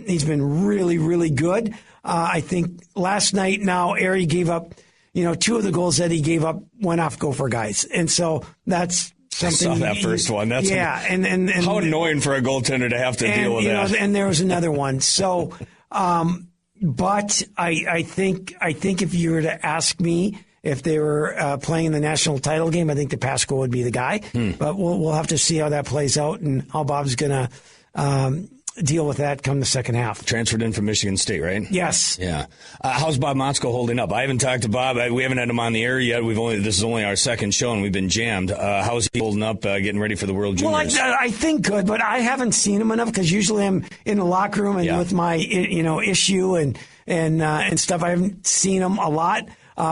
He's been really, really good. I think last night now, Ari gave up, 2 of the goals that he gave up went off Gopher guys. And so that's something. I saw that first one. That's and how annoying for a goaltender to have to deal with that. And there was another one. So, but I think if you were to ask me, if they were playing in the national title game, I think DePasquo would be the guy. But we'll have to see how that plays out and how Bob's going to deal with that come the second half. Transferred in from Michigan State, right? Yes. Yeah. How's Bob Motzko holding up? I haven't talked to Bob. We haven't had him on the air yet. This is only our second show, and we've been jammed. How's he holding up, getting ready for the World Juniors? Well, I think good, but I haven't seen him enough because usually I'm in the locker room and with my issue and stuff. I haven't seen him a lot.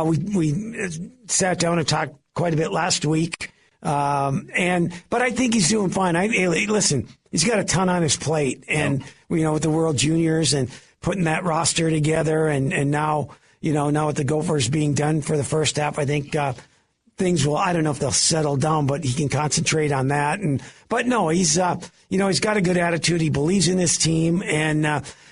We sat down and talked quite a bit last week, but I think he's doing fine. Listen, he's got a ton on his plate, and with the World Juniors and putting that roster together, and now with the Gophers being done for the first half, I think things will. I don't know if they'll settle down, but he can concentrate on that. But no, he's he's got a good attitude. He believes in his team, and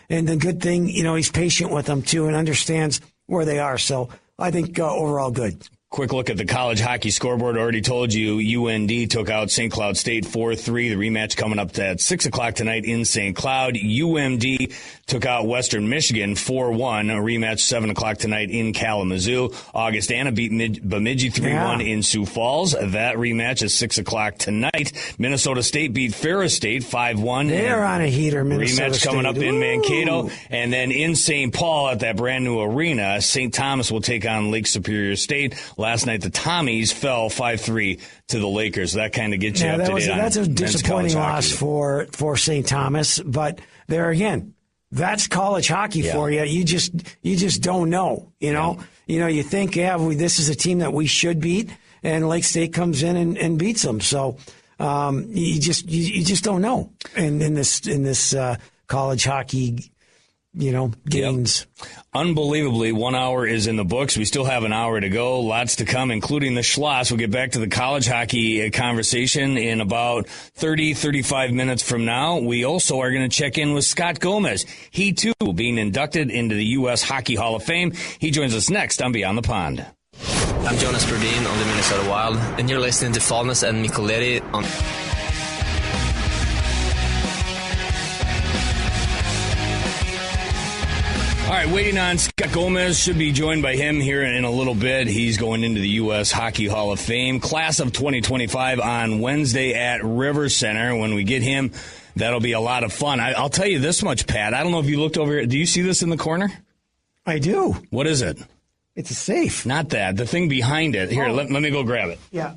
the good thing, he's patient with them too, and understands where they are. So I think overall good. Quick look at the college hockey scoreboard. Already told you UND took out St. Cloud State 4-3. The rematch coming up at 6 o'clock tonight in St. Cloud. UMD took out Western Michigan 4-1. A rematch 7 o'clock tonight in Kalamazoo. Augustana beat Bemidji 3-1 in Sioux Falls. That rematch is 6 o'clock tonight. Minnesota State beat Ferris State 5-1. They're on a heater, Minnesota rematch State. coming up in Mankato. And then in St. Paul at that brand new arena, St. Thomas will take on Lake Superior State. last night the Tommies fell 5-3 to the Lakers. That kind of gets you up to date on that's a disappointing loss hockey. for St. Thomas. But there again, that's college hockey for you. You just don't know. You think, this is a team that we should beat, and Lake State comes in and beats them. So you just don't know. And in this college hockey, games. Yep. Unbelievably, 1 hour is in the books. We still have an hour to go. Lots to come, including the Schloss. We'll get back to the college hockey conversation in about 35 minutes from now. We also are going to check in with Scott Gomez. He, too, being inducted into the U.S. Hockey Hall of Fame. He joins us next on Beyond the Pond. I'm Jonas Brodin on the Minnesota Wild, and you're listening to Falness and Micheletti on... All right, waiting on Scott Gomez. Should be joined by him here in a little bit. He's going into the U.S. Hockey Hall of Fame. Class of 2025 on Wednesday at River Center. When we get him, that'll be a lot of fun. I'll tell you this much, Pat. I don't know if you looked over here. Do you see this in the corner? I do. What is it? It's a safe. Not that. The thing behind it. Here, let me go grab it. Yeah.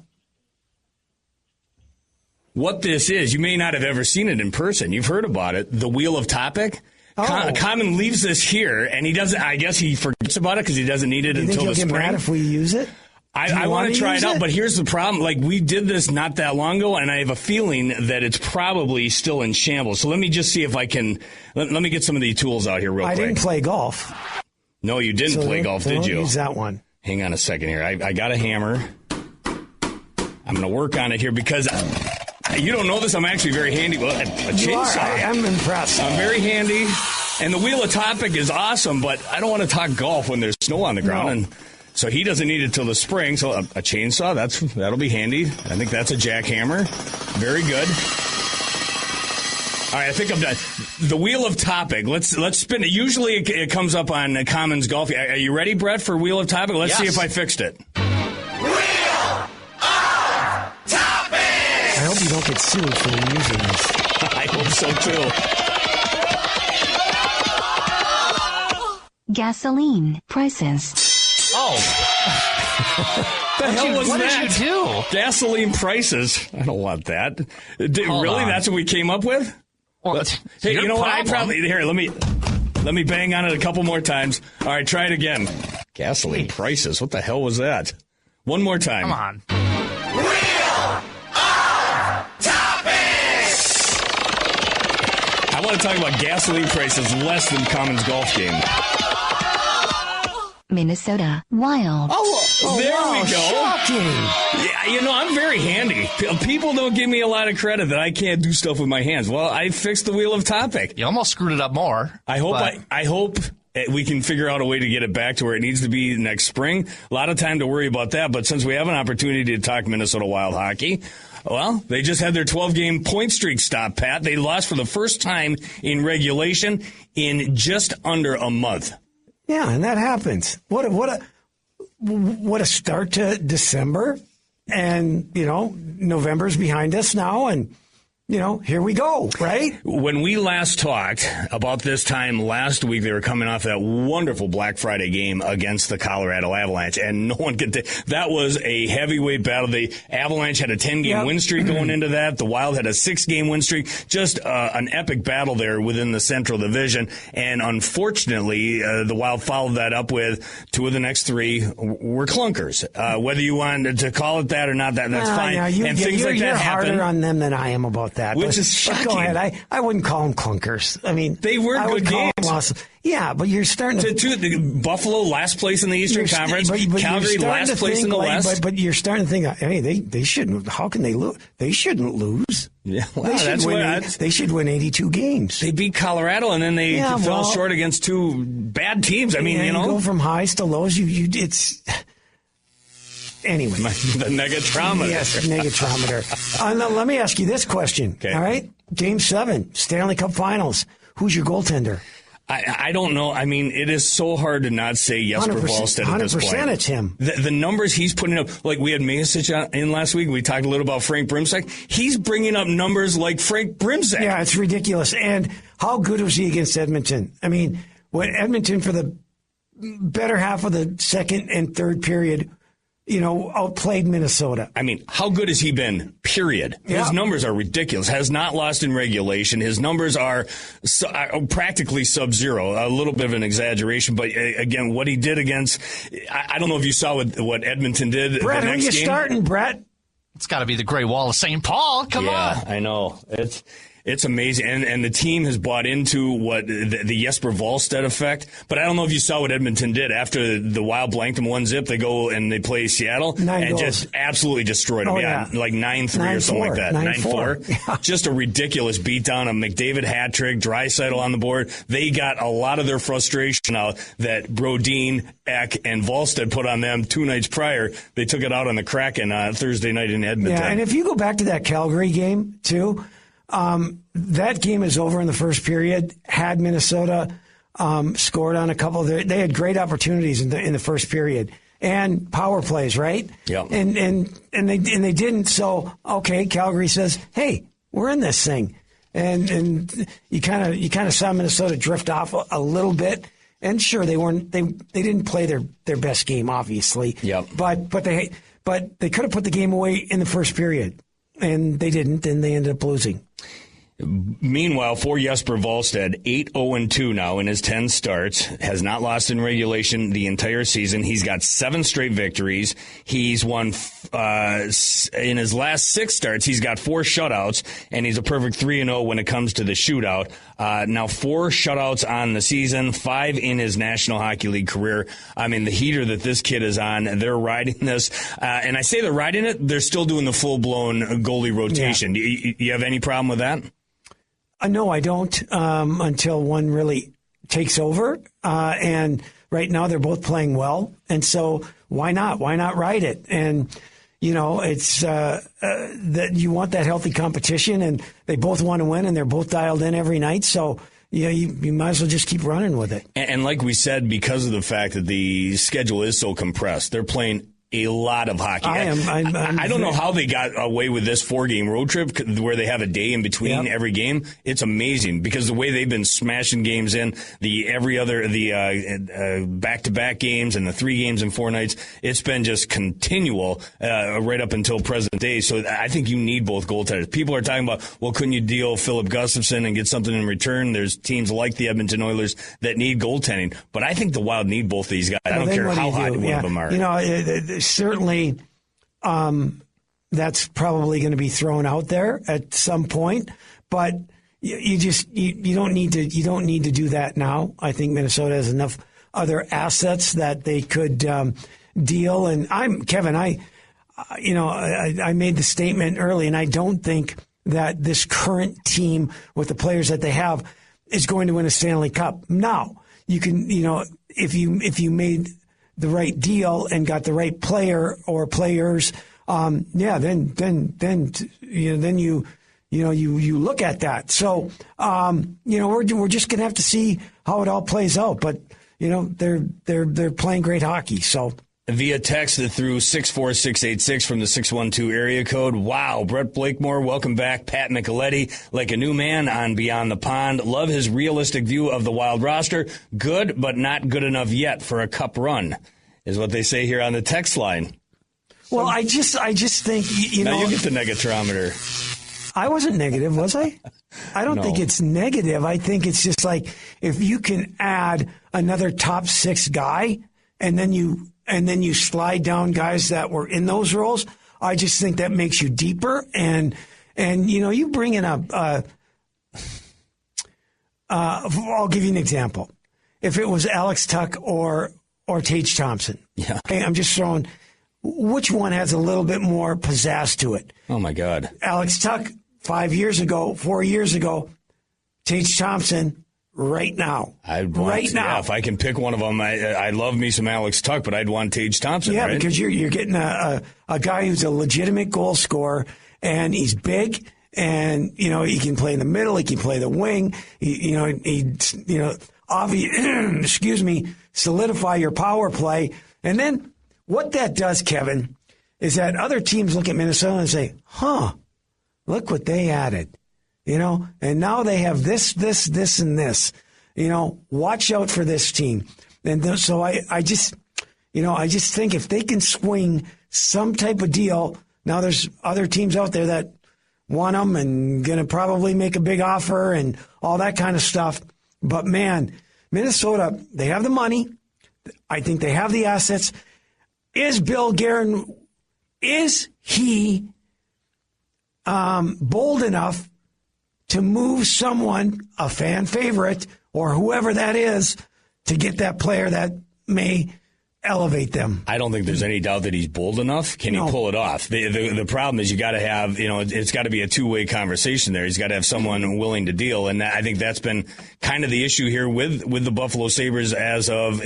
What this is, you may not have ever seen it in person. You've heard about it. The Wheel of Topic. Common leaves this here, and he doesn't. I guess he forgets about it because he doesn't need it until the spring. You think he'll get mad if we use it? I want to try it out, but here's the problem. Like, we did this not that long ago, and I have a feeling that it's probably still in shambles. So let me just see if I can. Let me get some of the tools out here real quick. I didn't play golf. No, you didn't play golf, did you? Use that one. Hang on a second here. I got a hammer. I'm going to work on it here because you don't know this. I'm actually very handy. Well, a chainsaw. I'm impressed. I'm very handy. And the Wheel of Topic is awesome, but I don't want to talk golf when there's snow on the ground. No. And so he doesn't need it till the spring. So a chainsaw, that'll be handy. I think that's a jackhammer. Very good. All right, I think I'm done. The Wheel of Topic. Let's spin it. Usually it comes up on Commons Golf. Are you ready, Brett, for Wheel of Topic? Let's see if I fixed it. Wheel of Topic! I hope you don't get sued for using this. I hope so, too. Gasoline prices. Oh. The hell was that? What did you do? Gasoline prices. I don't want that. Really? That's what we came up with? Well, hey, you know what? Here, let me bang on it a couple more times. All right, try it again. Gasoline prices. What the hell was that? One more time. Come on. Wheel of Topic! I want to talk about gasoline prices less than Commons Golf Game. Minnesota Wild. Oh, there we go. Shocking. Yeah, I'm very handy. People don't give me a lot of credit that I can't do stuff with my hands. Well, I fixed the Wheel of Topic. You almost screwed it up more. I hope we can figure out a way to get it back to where it needs to be next spring. A lot of time to worry about that, but since we have an opportunity to talk Minnesota Wild hockey, well, they just had their 12-game point streak stop, Pat. They lost for the first time in regulation in just under a month. Yeah, and that happens. What a start to December, and November's behind us now, and here we go, right? When we last talked about this time last week, they were coming off that wonderful Black Friday game against the Colorado Avalanche, and no one could that was a heavyweight battle. The Avalanche had a 10-game win streak going into that. The Wild had a 6-game win streak. Just an epic battle there within the Central Division, and unfortunately, the Wild followed that up with 2 of the next 3 were clunkers. Whether you wanted to call it that or not, that's fine. And things like that happen. You're harder on them than I am about that. Which is shocking. Go ahead. I wouldn't call them clunkers. I mean, they were good games. Yeah, but you're starting to Buffalo last place in the Eastern Conference, Calgary last place in the West. But you're starting to think, hey, they shouldn't. How can they lose? They shouldn't lose. Yeah, they should win 82 games. They beat Colorado, and then they fell short against 2 bad teams. I mean, you go from highs to lows. It's. Anyway. The negatrometer. Yes, negatrometer. Let me ask you this question. Okay. All right? Game 7, Stanley Cup Finals. Who's your goaltender? I don't know. I mean, it is so hard to not say Jesper Wallstedt at this point. 100% it's him. The numbers he's putting up, like we had Masic in last week. We talked a little about Frank Brimsek. He's bringing up numbers like Frank Brimsek. Yeah, it's ridiculous. And how good was he against Edmonton? I mean, when Edmonton for the better half of the second and third period outplayed Minnesota. I mean, how good has he been, period? Yeah. His numbers are ridiculous. Has not lost in regulation. His numbers are practically sub-zero. A little bit of an exaggeration, but again, what he did against, I don't know if you saw what Edmonton did. Brett, the who are next you game. Starting, Brett? It's got to be the Great Wall of St. Paul. Come on. Yeah, I know. It's amazing. And the team has bought into what the Jesper Wallstedt effect. But I don't know if you saw what Edmonton did. After the Wild blanked them 1-0, they go and they play Seattle. 9 and goals. just absolutely destroyed them. Oh, yeah, like 9-3 or something like that. 9-4. Yeah. Just a ridiculous beatdown. A McDavid hat trick, Draisaitl on the board. They got a lot of their frustration out that Brodin, Ek, and Wallstedt put on them 2 nights prior. They took it out on the Kraken Thursday night in Edmonton. Yeah, and if you go back to that Calgary game, too, that game is over in the first period. Had Minnesota scored on a couple of they had great opportunities in the first period and power plays, right? Yeah. And they didn't. So okay, Calgary says, "Hey, we're in this thing," and you kind of saw Minnesota drift off a little bit. And sure, they didn't play their best game, obviously. Yep. But they could have put the game away in the first period. And they didn't, and they ended up losing. Meanwhile, for Jesper Wallstedt, 8-0-2 now in his 10 starts, has not lost in regulation the entire season. He's got 7 straight victories. He's won in his last 6 starts. He's got 4 shutouts, and he's a perfect 3-0 when it comes to the shootout. Now 4 shutouts on the season, 5 in his National Hockey League career. I mean, the heater that this kid is on, they're riding this, and I say they're riding it. They're still doing the full-blown goalie rotation. Yeah. You have any problem with that? No, I don't, until one really takes over. And right now they're both playing well. And so why not? Why not ride it? And, it's that you want that healthy competition, and they both want to win, and they're both dialed in every night. So, you might as well just keep running with it. And like we said, because of the fact that the schedule is so compressed, they're playing a lot of hockey. I don't know how they got away with this 4-game road trip where they have a day in between every game. It's amazing because the way they've been smashing games in, the back-to-back games and the 3 games in 4 nights, it's been just continual right up until present day. So I think you need both goaltenders. People are talking about, well, couldn't you deal Philip Gustafsson and get something in return? There's teams like the Edmonton Oilers that need goaltending. But I think the Wild need both these guys. I don't care how hot one of them are. Certainly, that's probably going to be thrown out there at some point, but you don't need to do that now. I think Minnesota has enough other assets that they could deal. And Kevin. I made the statement early, and I don't think that this current team with the players that they have is going to win a Stanley Cup. Now, you can, if you made the right deal and got the right player or players, then you look at that. So, we're just going to have to see how it all plays out. But, they're playing great hockey. So. Via text through 64686 from the 612 area code. Wow, Brett Blakemore, welcome back. Pat Micheletti, like a new man on Beyond the Pond. Love his realistic view of the Wild roster. Good, but not good enough yet for a cup run, is what they say here on the text line. Well, I just think, Now you get the negatometer. I wasn't negative, was I? I don't think it's negative. I think it's just like if you can add another top 6 guy and then you slide down guys that were in those roles, I just think that makes you deeper. And you bring in I'll give you an example. If it was Alex Tuch or Tage Thompson. Yeah. Okay, I'm just throwing, which one has a little bit more pizzazz to it? Oh, my God. Alex Tuch 4 years ago, Tage Thompson right now. If I can pick one of them, I love me some Alex Tuch, but I'd want Tage Thompson. Yeah, right? because you're getting a guy who's a legitimate goal scorer, and he's big, and he can play in the middle, he can play the wing, solidify your power play, and then what that does, Kevin, is that other teams look at Minnesota and say, look what they added. And now they have this, and this. Watch out for this team. And so I just, I just think if they can swing some type of deal, now there's other teams out there that want them and going to probably make a big offer and all that kind of stuff. But, man, Minnesota, they have the money. I think they have the assets. Is Bill Guerin, is he bold enough to move someone, a fan favorite, or whoever that is, to get that player that may elevate them? I don't think there's any doubt that he's bold enough. Can he pull it off? The problem is you got to have, it's got to be a two-way conversation there. He's got to have someone willing to deal, and I think that's been kind of the issue here with the Buffalo Sabres as of,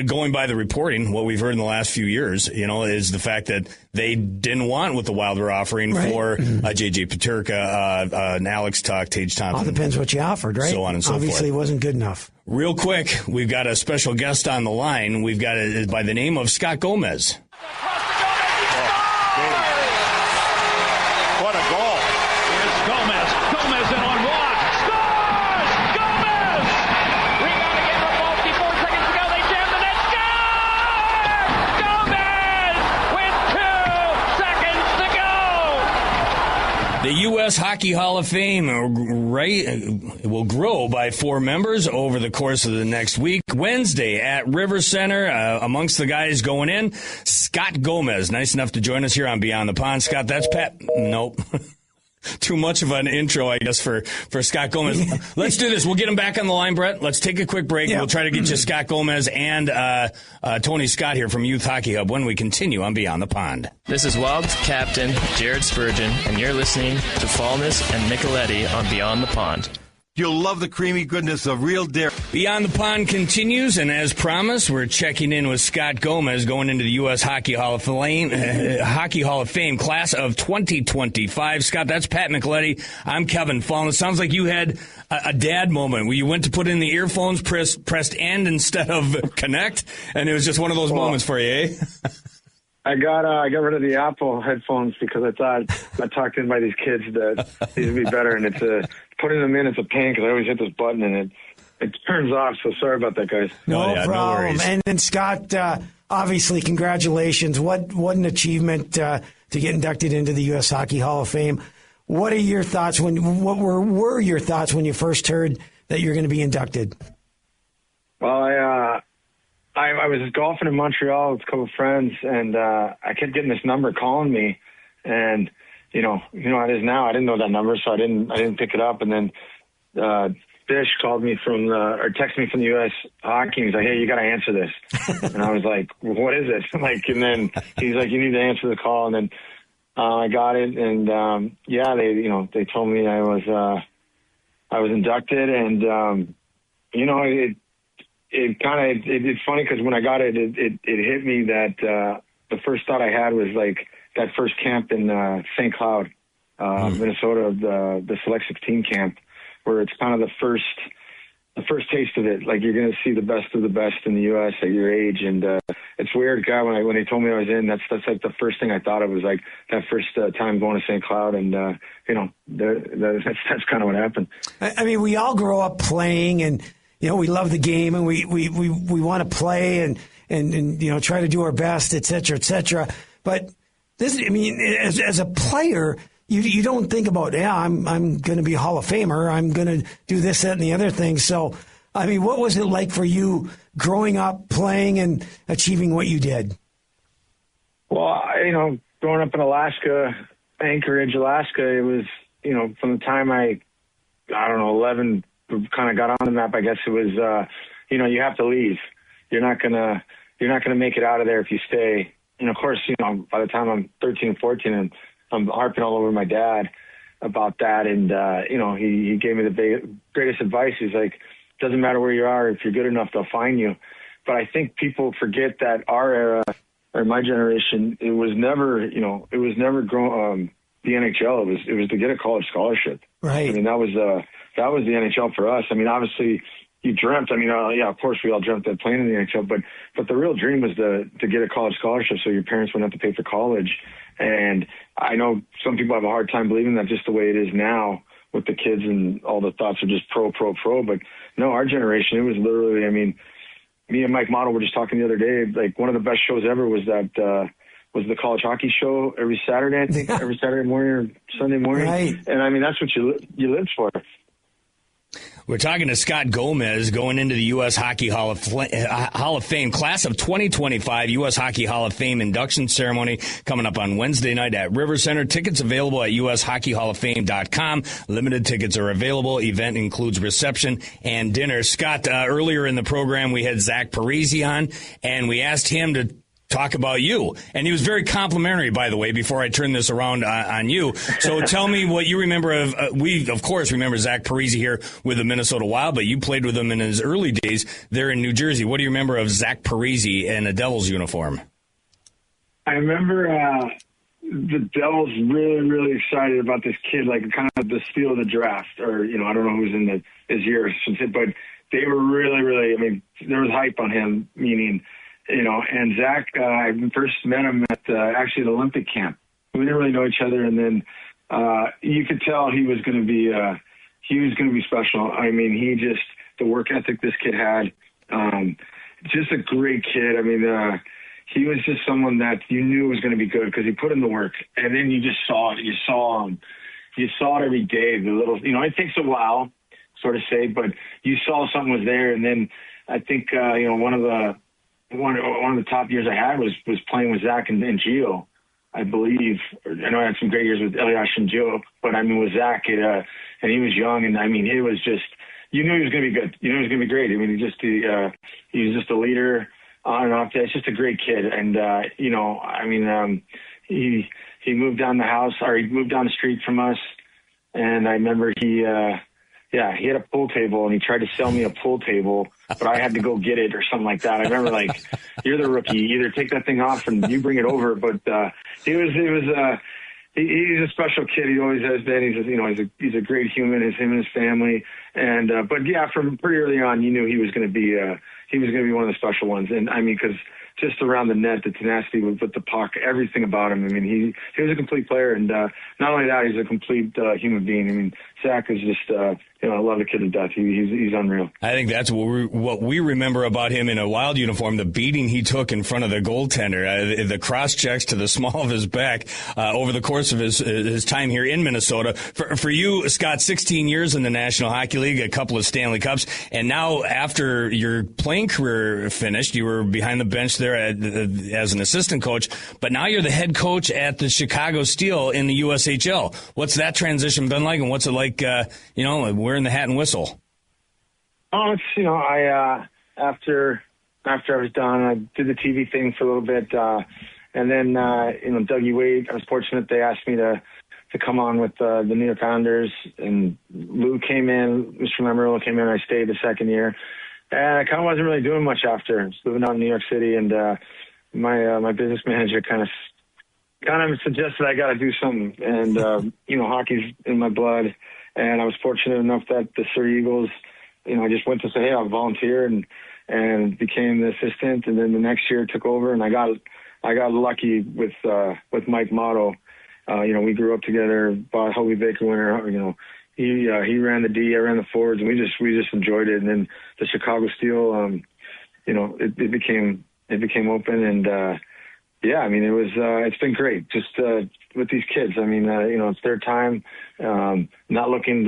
going by the reporting, what we've heard in the last few years, is the fact that they didn't want what the Wild were offering for J.J. Peterka, Alex Tuch, Tage Thompson. All depends what you offered, right? So on and so forth. Obviously, it wasn't good enough. Real quick, we've got a special guest on the line. We've got it by the name of Scott Gomez. What a goal. Here's Gomez. Gomez in on walk. Scores! Gomez! Rebound again from Balti. 4 seconds to go. They jam the net. Score! Gomez with 2 seconds to go. The U.S. Hockey Hall of Fame will grow by 4 members over the course of the next week. Wednesday at River Center, amongst the guys going in, Scott Gomez. Nice enough to join us here on Beyond the Pond. Scott, that's Pat. Nope. Too much of an intro, I guess, for Scott Gomez. Let's do this. We'll get him back on the line, Brett. Let's take a quick break. Yep. We'll try to get you Scott Gomez and Tony Scott here from Youth Hockey Hub when we continue on Beyond the Pond. This is Wild Captain Jared Spurgeon, and you're listening to Falness and Micheletti on Beyond the Pond. You'll love the creamy goodness of real dairy. Beyond the Pond continues, and as promised, we're checking in with Scott Gomez going into the U.S. Hockey Hall of Fame class of 2025. Scott, that's Pat Micheletti. I'm Kevin Falness. Sounds like you had a dad moment where you went to put in the earphones, pressed end instead of connect, and it was just one of those moments for you, eh? I got rid of the Apple headphones because I thought I talked in by these kids that these would be better, and it's putting them in, it's a pain because I always hit this button and it turns off. So sorry about that, guys. No problem. No, and Scott, obviously, congratulations! What an achievement to get inducted into the U.S. Hockey Hall of Fame. What are your thoughts what were your thoughts when you first heard that you're going to be inducted? Well, I was golfing in Montreal with a couple of friends, and I kept getting this number calling me, and you know how it is now. I didn't know that number, so I didn't pick it up. And then Bish called me or texted me from the U.S. Hockey. He's like, "Hey, you got to answer this." And I was like, well, "What is it?" And then he's like, "You need to answer the call." And then I got it, and they told me I was inducted, and it's funny because when I got it hit me that the first thought I had was like that first camp in St. Cloud, Minnesota, the Select 16 camp, where it's kind of the first taste of it. Like you're going to see the best of the best in the U.S. at your age, and it's weird, God. When they told me I was in, that's like the first thing I thought of was like that first time going to St. Cloud, and that's kind of what happened. I mean, we all grow up playing, and we love the game, and we want to play and try to do our best, et cetera. But this, I mean, as a player, you don't think about, I'm going to be a Hall of Famer. I'm going to do this, that, and the other thing. So, I mean, what was it like for you growing up, playing, and achieving what you did? Well, growing up in Alaska, Anchorage, Alaska, it was, from the time I don't know, 11, kind of got on the map. I guess it was, you have to leave. You're not gonna make it out of there if you stay. And of course, by the time I'm 13 and 14, and I'm harping all over my dad about that. And, he gave me the greatest advice. He's like, doesn't matter where you are. If you're good enough, they'll find you. But I think people forget that our era, or my generation, it was never the NHL. It was to get a college scholarship. Right. I mean, that was the NHL for us. I mean, obviously you dreamt. I mean, of course we all dreamt of playing in the NHL, but the real dream was to get a college scholarship so your parents wouldn't have to pay for college. And I know some people have a hard time believing that just the way it is now with the kids and all the thoughts are just pro. But no, our generation, it was literally, I mean, me and Mike Motto were just talking the other day. Like one of the best shows ever was was the college hockey show every Saturday, I think, every Saturday morning or Sunday morning. Right. And I mean, that's what you lived for. We're talking to Scott Gomez going into the U.S. Hockey Hall of Fame. Class of 2025 U.S. Hockey Hall of Fame induction ceremony coming up on Wednesday night at River Center. Tickets available at ushockeyhalloffame.com. Limited tickets are available. Event includes reception and dinner. Scott, earlier in the program, we had Zach Parise on, and we asked him to talk about you. And he was very complimentary, by the way, before I turn this around on you. So tell me what you remember of, we, of course, remember Zach Parise here with the Minnesota Wild, but you played with him in his early days there in New Jersey. What do you remember of Zach Parise in a Devils uniform? I remember the Devils really, really excited about this kid, like kind of the steal of the draft, or, you know, I don't know who's in his years, but they were really, really, I mean, there was hype on him, meaning, you know, and Zach, I first met him at actually the Olympic camp. We didn't really know each other, and then you could tell he was going to be special. I mean, the work ethic this kid had, just a great kid. I mean, he was just someone that you knew was going to be good because he put in the work, and then you just saw it. You saw it every day. The little, you know, it takes a while, sort of say, but you saw something was there, and then I think you know, one of the top years I had was playing with Zach and Gio, I believe. I know I had some great years with Elias and Gio, but I mean with Zach, and he was young, and I mean it was just, you knew he was going to be good. You knew he was going to be great. I mean he was just a leader on and off. It's just a great kid, and you know, I mean he moved down the street from us, and I remember he had a pool table, and he tried to sell me a pool table, but I had to go get it or something like that. I remember, like, you're the rookie. Either take that thing off and you bring it over. But he's a special kid. He always has been. He's a great human. Him and his family. And but yeah, from pretty early on, you knew he was going to be one of the special ones. And I mean, because just around the net, the tenacity with the puck, everything about him. I mean, he was a complete player, and not only that, he's a complete human being. I mean, Zach is just, I love the kid to death. He's unreal. I think that's what we remember about him in a Wild uniform, the beating he took in front of the goaltender, the cross checks to the small of his back over the course of his time here in Minnesota. For you, Scott, 16 years in the National Hockey League, a couple of Stanley Cups, and now after your playing career finished, you were behind the bench there as an assistant coach, but now you're the head coach at the Chicago Steel in the USHL. What's that transition been like, and what's it like, wearing the hat and whistle? Oh, it's, you know, after I was done, I did the TV thing for a little bit, and then, Dougie Wade, I was fortunate they asked me to come on with the New York Islanders, and Lou came in, Mr. Lamoriello came in, I stayed the second year. And I kind of wasn't really doing much after. I was living out in New York City, and my business manager kind of suggested I got to do something. And hockey's in my blood, and I was fortunate enough that the Surrey Eagles, I just went to say, hey, I'll volunteer, and became the assistant. And then the next year took over, and I got lucky with Mike Motto. We grew up together, bought Hobie Baker winner. He ran the D, I ran the forwards, and we just enjoyed it. And then the Chicago Steel, it became open, and it's been great just with these kids. I mean, it's their time. Not looking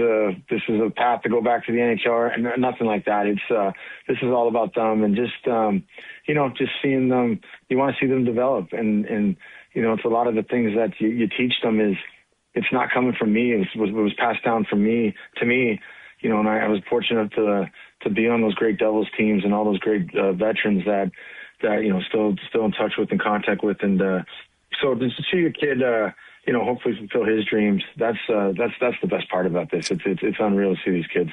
this is a path to go back to the NHL, and nothing like that. It's this is all about them, and just just seeing them. You want to see them develop, and it's a lot of the things that you teach them is. It's not coming from me. It was passed down from me to me, and I was fortunate to be on those great Devils teams and all those great veterans that still in touch with and contact with, and so to see a kid hopefully fulfill his dreams. That's the best part about this. It's unreal to see these kids.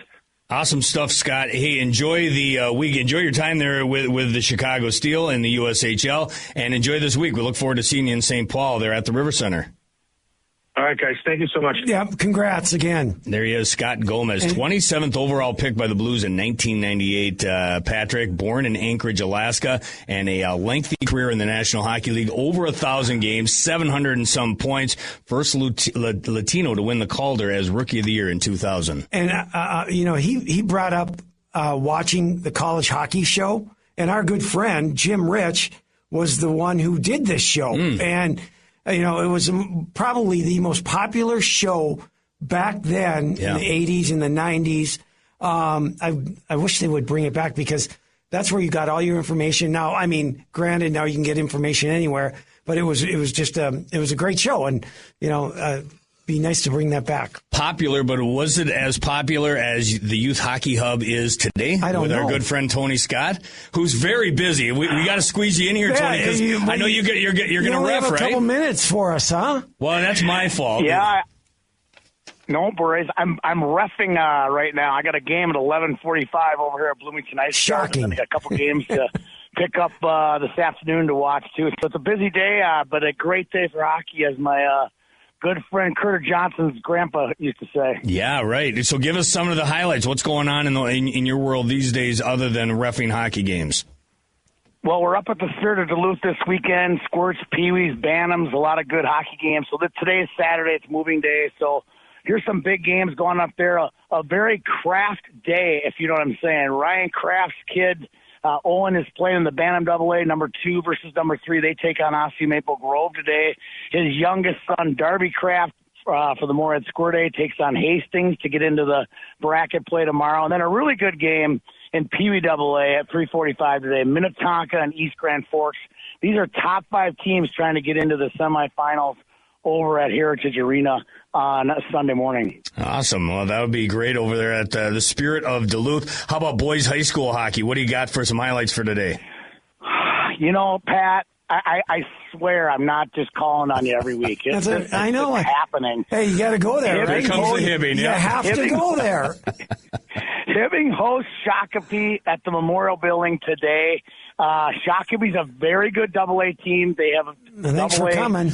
Awesome stuff, Scott. Hey, enjoy the week. Enjoy your time there with the Chicago Steel and the USHL, and enjoy this week. We look forward to seeing you in St. Paul there at the River Center. All right, guys. Thank you so much. Yeah, congrats again. There he is, Scott Gomez, 27th overall pick by the Blues in 1998. Patrick, born in Anchorage, Alaska, and a lengthy career in the National Hockey League, over 1,000 games, 700 and some points. First Latino to win the Calder as Rookie of the Year in 2000. And he brought up watching the college hockey show. and our good friend Jim Rich was the one who did this show. And, it was probably the most popular show back then in the 80s and the 90s. I wish they would bring it back because that's where you got all your information. Now, I mean, granted, now you can get information anywhere, but it was just it was a great show, and be nice to bring that back. Popular, but was it as popular as the Youth Hockey Hub is today? I don't know. With our good friend Tony Scott, who's very busy. We got to squeeze you in here, Tony, because I know you're going to ref, have a right? couple minutes for us, huh? Well, that's my fault. Yeah. No, Parise. I'm reffing right now. I got a game at 11:45 over here at Bloomington Ice. Shocking. And I got a couple games to pick up this afternoon to watch too. So it's a busy day, but a great day for hockey, as my good friend Curtis Johnson's grandpa used to say. Yeah, right. So give us some of the highlights. What's going on in your world these days, other than reffing hockey games? Well, we're up at the Spirit of Duluth this weekend. Squirts, Pee-wees, Bantams, a lot of good hockey games. So today is Saturday. It's moving day. So here's some big games going up there. A very Kraft day, if you know what I'm saying. Ryan Kraft's kid, Owen, is playing in the Bantam AA, number 2 versus number 3. They take on Osseo Maple Grove today. His youngest son, Darby Kraft, for the Moorhead Squirt A, takes on Hastings to get into the bracket play tomorrow. And then a really good game in Pee Wee AA at 3:45 today. Minnetonka and East Grand Forks. These are top 5 teams trying to get into the semifinals over at Heritage Arena on Sunday morning. Awesome. Well, that would be great over there at the Spirit of Duluth. How about boys high school hockey? What do you got for some highlights for today? Pat, I swear I'm not just calling on you every week. I know. It's happening. Hey, you got to go there, right? Here comes the Hibbing. You have to go there. Hibbing hosts Shakopee at the Memorial Building today. Shakopee's a very good AA team. They have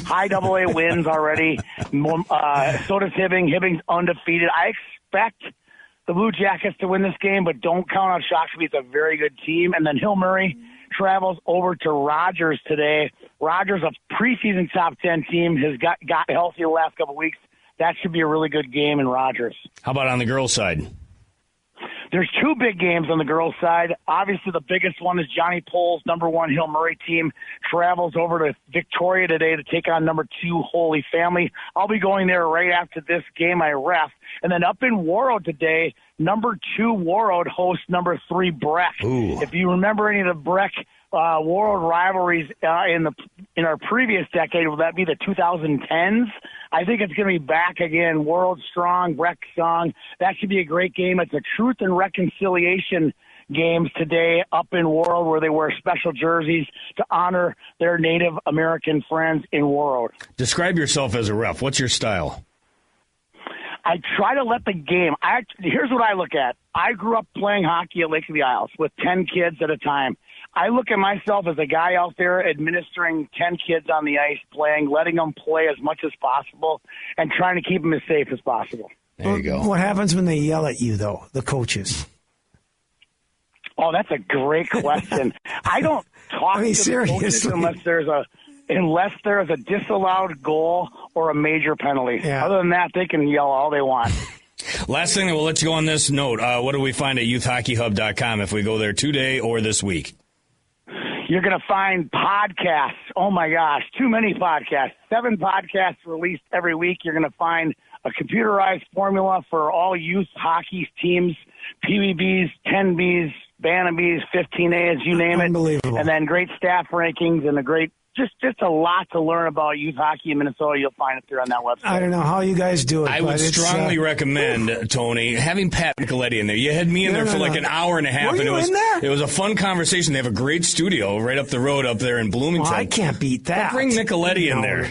high AA wins already. So does Hibbing. Hibbing's undefeated. I expect the Blue Jackets to win this game, but don't count on Shakopee. It's a very good team. And then Hill Murray travels over to Rogers today. Rogers, a preseason top 10 team, has got healthy the last couple of weeks. That should be a really good game in Rogers. How about on the girls' side? There's 2 big games on the girls' side. Obviously, the biggest one is Johnny Pohl's number 1 Hill Murray team travels over to Victoria today to take on number 2 Holy Family. I'll be going there right after this game I ref. And then up in Warroad today, number 2 Warroad hosts number 3 Breck. Ooh. If you remember any of the Breck Warroad rivalries in our previous decade, will that be the 2010s? I think it's going to be back again. World strong, Breck strong. That should be a great game. It's a truth and reconciliation games today up in World, where they wear special jerseys to honor their Native American friends in World. Describe yourself as a ref. What's your style? I try to let the game. Here's what I look at. I grew up playing hockey at Lake of the Isles with 10 kids at a time. I look at myself as a guy out there administering 10 kids on the ice, playing, letting them play as much as possible, and trying to keep them as safe as possible. There you go. What happens when they yell at you, though, the coaches? Oh, that's a great question. I don't talk to the coaches unless there's a disallowed goal or a major penalty. Yeah. Other than that, they can yell all they want. Last thing, we'll let you go on this note. What do we find at youthhockeyhub.com if we go there today or this week? You're going to find podcasts. Oh, my gosh, too many podcasts. 7 podcasts released every week. You're going to find a computerized formula for all youth hockey teams, PBBs, 10Bs, Bantam Bs, 15As, you name it. Unbelievable. And then great staff rankings and a great just a lot to learn about youth hockey in Minnesota. You'll find it there on that website. I don't know how you guys do it. I would strongly recommend, Tony, having Pat Micheletti in there. You had me in there for like an hour and a half. Were you in there? It was a fun conversation. They have a great studio right up the road up there in Bloomington. Well, I can't beat that. Bring Micheletti in there.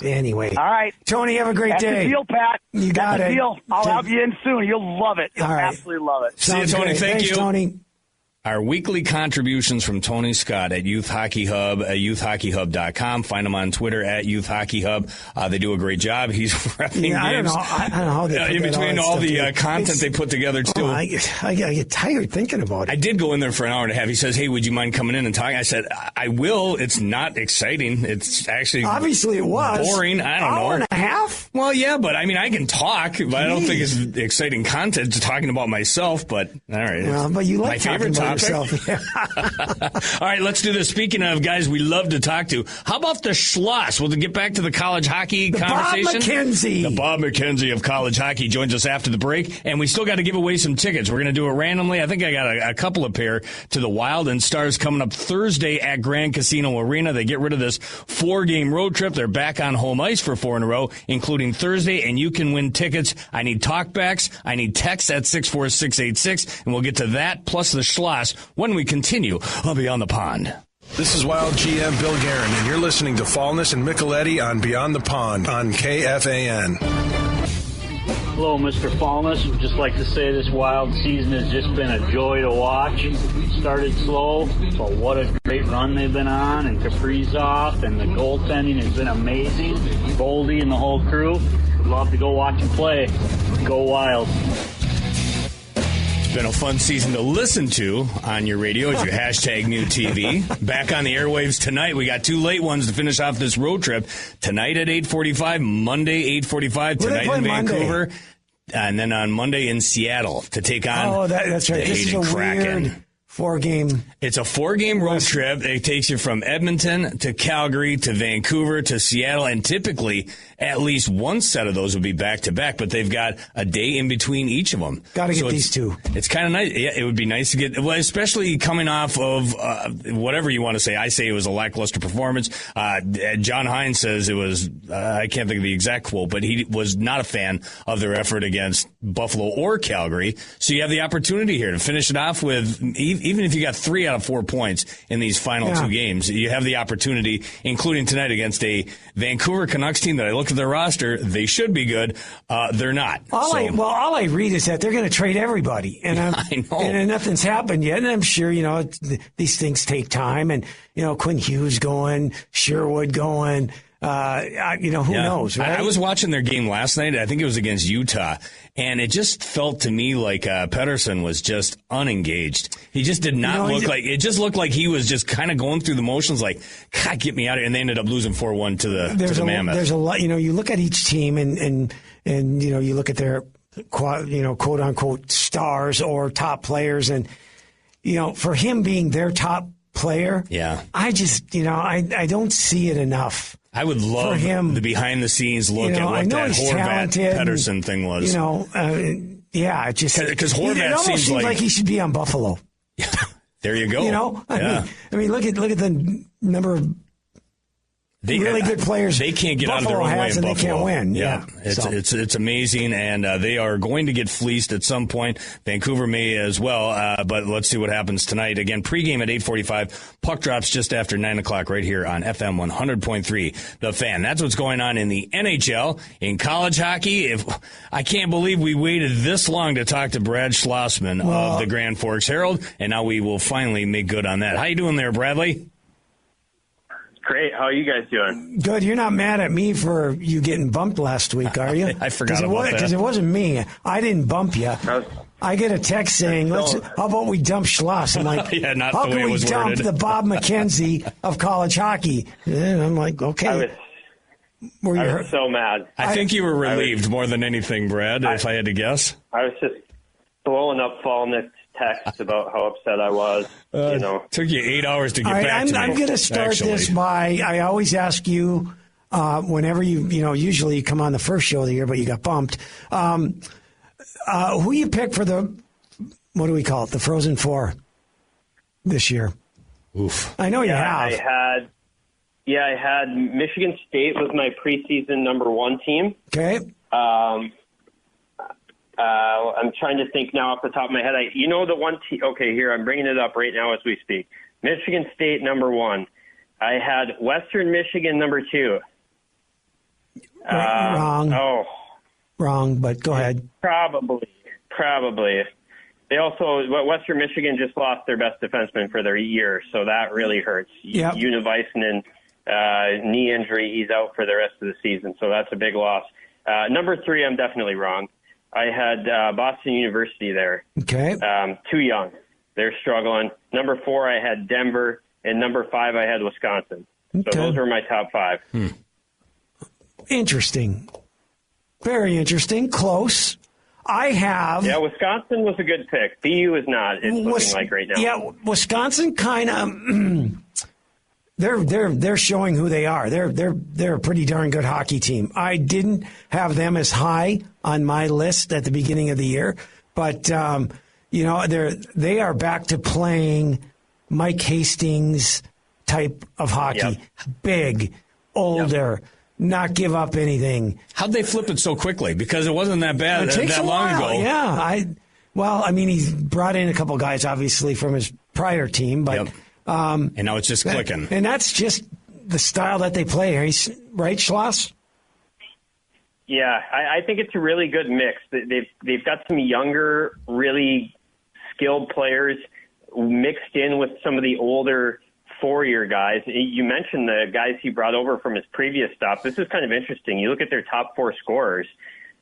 Anyway. All right. Tony, have a great day. That's the deal, Pat. You got That's it. The deal. I'll have you in soon. You'll love it. You'll absolutely love it. See you, Tony. Thank you. Tony. Our weekly contributions from Tony Scott at Youth Hockey Hub at youthhockeyhub.com. Find him on Twitter at Youth Hockey Hub. They do a great job. He's repping games. I don't know how they put in between all the content they put together, too. I get tired thinking about it. I did go in there for an hour and a half. He says, hey, would you mind coming in and talking? I said, I will. It's not exciting. It's actually obviously it was boring. I don't know. Hour and a half? Well, yeah, but I mean, I can talk, but I don't think it's exciting content. Just talking about myself, but all right. Well, but you like my favorite talking about yourself. Yeah. All right, let's do this. Speaking of guys we love to talk to, how about the Schloss? We'll get back to the college hockey conversation. The Bob McKenzie of college hockey joins us after the break, and we still got to give away some tickets. We're going to do it randomly. I think I got a couple of pair to the Wild and Stars coming up Thursday at Grand Casino Arena. They get rid of this 4-game road trip. They're back on home ice for 4 in a row, including Thursday, and you can win tickets. I need talkbacks. I need texts at 64686, and we'll get to that plus the Schloss when we continue on Beyond the Pond. This is Wild GM Bill Guerin, and you're listening to Falness and Micheletti on Beyond the Pond on KFAN. Hello, Mr. Falness. Would just like to say this Wild season has just been a joy to watch. Started slow, but what a great run they've been on, and Parise off, and the goaltending has been amazing. Goldie and the whole crew. Would love to go watch them play. Go Wild. It's been a fun season to listen to on your radio as you hashtag new TV. Back on the airwaves tonight. We got 2 late ones to finish off this road trip. Tonight at 8:45, Monday 8:45, tonight in Vancouver. Monday? And then on Monday in Seattle to take on that's right. the This Hayden is a Kraken. Weird 4-game. It's a 4-game road trip. It takes you from Edmonton to Calgary to Vancouver to Seattle, and typically at least one set of those would be back-to-back, but they've got a day in between each of them. Got to get these 2. It's kind of nice. Yeah, it would be nice to get, well, especially coming off of whatever you want to say. I say it was a lackluster performance. John Hines says it was, I can't think of the exact quote, but he was not a fan of their effort against Buffalo or Calgary. So you have the opportunity here to finish it off with, even if you got 3 out of 4 points in these final 2 games, you have the opportunity, including tonight against a Vancouver Canucks team that I looked at their roster. They should be good. They're not. All I read is that they're going to trade everybody, and I know. And nothing's happened yet. And I'm sure these things take time. And Quinn Hughes going, Sherwood going. Who knows, right? I was watching their game last night. I think it was against Utah, and it just felt to me like Pettersson was just unengaged. He just did not look like it. Just looked like he was just kind of going through the motions, like, God, get me out of here. And they ended up losing 4-1 to the Mammoth. There's a lot. You look at each team, and you look at their quote unquote stars or top players, and for him being their top player, I just I don't see it enough. I would love the behind-the-scenes look at what that Horvat-Pettersson thing was. It just because Horvat it almost seems like he should be on Buffalo. There you go. I mean, look at the number of really good players. They can't get Buffalo out of their own way in Buffalo. They can't win. Yeah. It's amazing, and they are going to get fleeced at some point. Vancouver may as well, but let's see what happens tonight. Again, pregame at 8:45. Puck drops just after 9 o'clock right here on FM 100.3. The Fan. That's what's going on in the NHL. In college hockey, I can't believe we waited this long to talk to Brad Schlossman of the Grand Forks Herald, and now we will finally make good on that. How you doing there, Bradley? Great. How are you guys doing? Good. You're not mad at me for you getting bumped last week, are you? I forgot about that. Because it wasn't me. I didn't bump you. I get a text saying, how about we dump Schloss? I'm like, how can we dump the Bob McKenzie of college hockey? And I'm like, okay. I was so mad. I think you were relieved more than anything, Brad, if I had to guess. I was just blowing up Falness text about how upset I was. Took you 8 hours to get back to me. I'm going to start this by, I always ask you, whenever usually you come on the first show of the year, but you got bumped. Who you pick for the, what do we call it, the Frozen Four this year? Oof. I know you have. I had Michigan State was my preseason number 1 team. Okay. I'm trying to think now off the top of my head. The one team. Okay, here I'm bringing it up right now as we speak. Michigan State number 1. I had Western Michigan number 2. Wrong. Wrong, but go ahead. Probably. They also Western Michigan just lost their best defenseman for their year, so that really hurts. Yep. Univaisinen, knee injury, he's out for the rest of the season, so that's a big loss. Number 3, I'm definitely wrong. I had Boston University there. Okay. Too young. They're struggling. Number 4, I had Denver. And number 5, I had Wisconsin. Okay. So those were my top 5. Interesting. Very interesting. Close. I have. Yeah, Wisconsin was a good pick. BU is not. It's looking like right now. Yeah, Wisconsin kind of. They're showing who they are. They're a pretty darn good hockey team. I didn't have them as high on my list at the beginning of the year, but they are back to playing Mike Hastings type of hockey. Yep. Big, older, not give up anything. How'd they flip it so quickly? Because it wasn't that bad that long ago. Yeah, he's brought in a couple guys, obviously, from his prior team, but. Yep. And now it's just clicking. And that's just the style that they play, right, Schloss? Yeah, I think it's a really good mix. They've got some younger, really skilled players mixed in with some of the older four-year guys. You mentioned the guys he brought over from his previous stop. This is kind of interesting. You look at their top four scorers,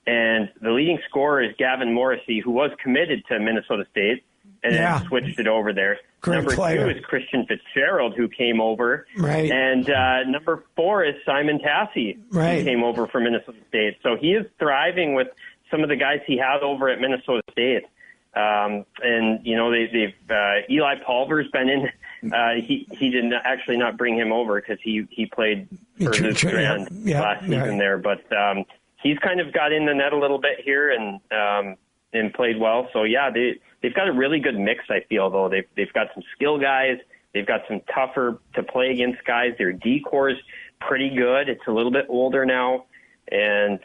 and the leading scorer is Gavin Morrissey, who was committed to Minnesota State and then switched it over there. Great number player. 2 is Christian Fitzgerald, who came over. Right. And number 4 is Simon Tassi, right, who came over from Minnesota State. So he is thriving with some of the guys he had over at Minnesota State. And, they've Eli Pulver's been in. He did not bring him over because he played for the Strand last season there. But he's kind of got in the net a little bit here and played well. So, yeah, they've got a really good mix, I feel, though. They've got some skill guys. They've got some tougher to play against guys. Their D-core's pretty good. It's a little bit older now. And,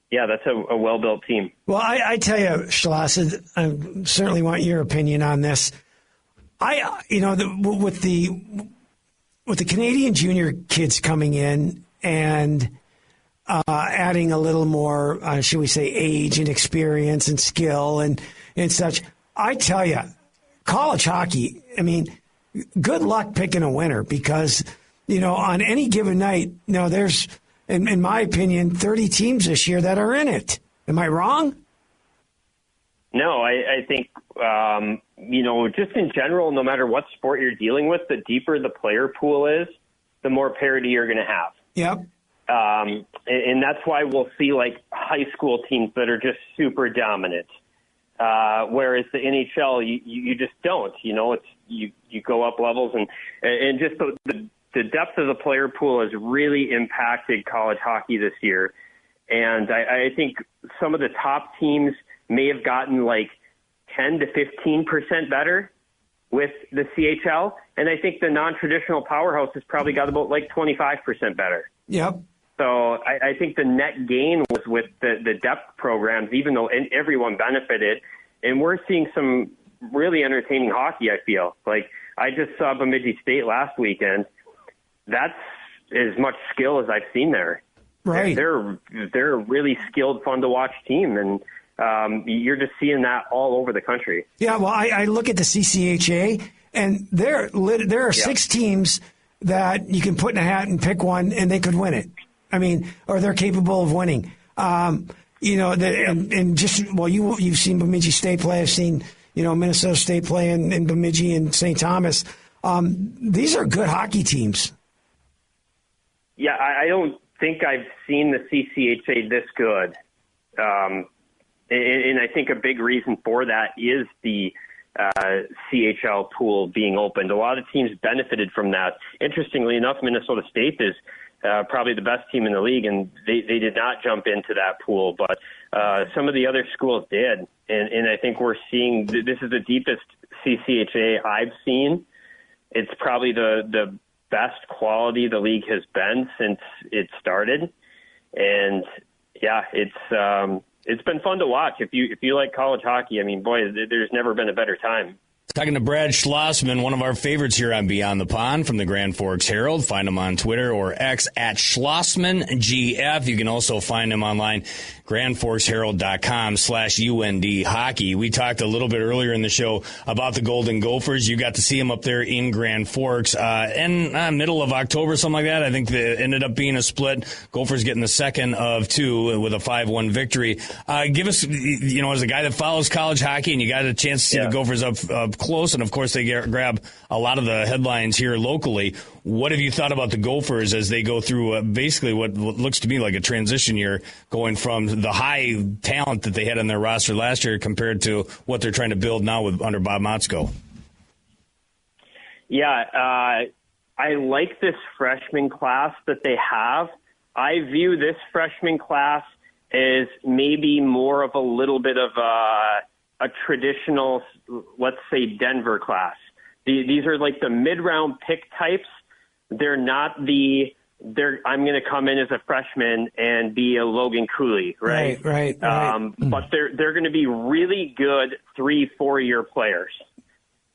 yeah, that's a well-built team. Well, I tell you, Schloss, I certainly want your opinion on this. With the Canadian junior kids coming in and adding a little more, should we say, age and experience and skill and such, I tell you, college hockey, good luck picking a winner because, on any given night, there's, in my opinion, 30 teams this year that are in it. Am I wrong? No, I think, just in general, no matter what sport you're dealing with, the deeper the player pool is, the more parity you're going to have. Yep. And that's why we'll see like high school teams that are just super dominant. Whereas the NHL, you just don't, it's, you go up levels and just the depth of the player pool has really impacted college hockey this year. And I think some of the top teams may have gotten like 10 to 15% better with the CHL. And I think the non-traditional powerhouse has probably got about like 25% better. Yep. So I think the net gain was with the depth programs, even though everyone benefited. And we're seeing some really entertaining hockey, I feel. Like, I just saw Bemidji State last weekend. That's as much skill as I've seen there. Right. They're a really skilled, fun-to-watch team, and you're just seeing that all over the country. Yeah, well, I look at the CCHA, and there are 6 teams that you can put in a hat and pick one, and they could win it. Or they're capable of winning. You've seen Bemidji State play. I've seen, Minnesota State play in Bemidji and St. Thomas. These are good hockey teams. Yeah, I don't think I've seen the CCHA this good. And I think a big reason for that is the CHL pool being opened. A lot of teams benefited from that. Interestingly enough, Minnesota State is probably the best team in the league, and they did not jump into that pool, but some of the other schools did. And I think we're seeing this is the deepest CCHA I've seen. It's probably the best quality the league has been since it started. And yeah, it's been fun to watch. If you like college hockey, there's never been a better time. Talking to Brad Schlossman, one of our favorites here on Beyond the Pond from the Grand Forks Herald. Find him on Twitter or X at SchlossmanGF. You can also find him online, grandforksherald.com/UND hockey. We talked a little bit earlier in the show about the Golden Gophers. You got to see them up there in Grand Forks in middle of October, something like that. I think it ended up being a split. Gophers getting the second of 2 with a 5-1 victory. Give us, as a guy that follows college hockey and you got a chance to see the Gophers up close, and of course they grab a lot of the headlines here locally. What have you thought about the Gophers as they go through basically what looks to me like a transition year, going from the high talent that they had on their roster last year compared to what they're trying to build now under Bob Motzko? Yeah, I like this freshman class that they have. I view this freshman class as maybe more of a little bit of a traditional, let's say, Denver class. These are like the mid-round pick types. They're not I'm going to come in as a freshman and be a Logan Cooley, right? Right. But they're going to be really good 3-4 year players.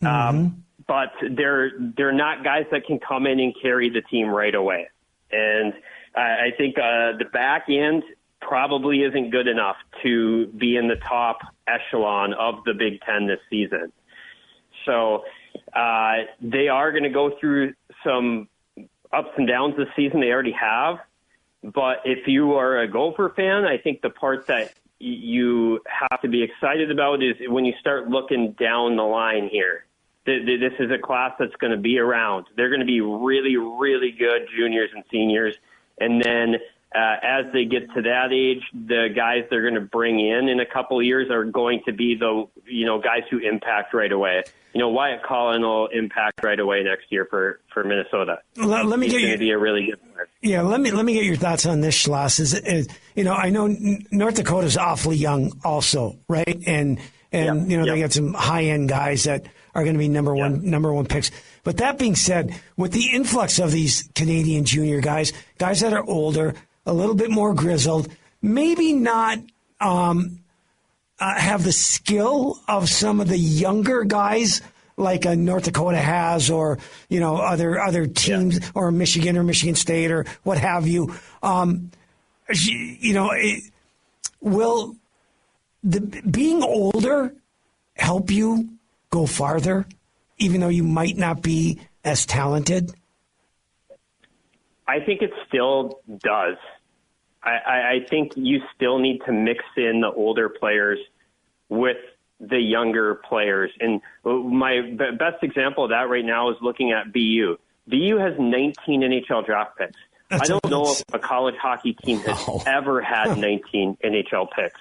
But they're not guys that can come in and carry the team right away. And I think the back end probably isn't good enough to be in the top echelon of the Big Ten this season. So they are going to go through some ups and downs this season. They already have. But if you are a Gopher fan, I think the part that you have to be excited about is when you start looking down the line here. This is a class that's going to be around. They're going to be really, really good juniors and seniors. And then as they get to that age, the guys they're going to bring in a couple of years are going to be the guys who impact right away. Wyatt Collin will impact right away next year for Minnesota. Let me He's get going to be a really good player. Yeah, let me get your thoughts on this, Schloss. I know North Dakota's awfully young, also, right? And they got some high end guys that are going to be number one picks. But that being said, with the influx of these Canadian junior guys that are older, a little bit more grizzled, maybe not have the skill of some of the younger guys like North Dakota has, or other teams, or Michigan or Michigan State or what have you. Will being older help you go farther, even though you might not be as talented? I think it still does. I think you still need to mix in the older players with the younger players. And my best example of that right now is looking at BU. BU has 19 NHL draft picks. I don't know if a college hockey team has ever had 19 NHL picks.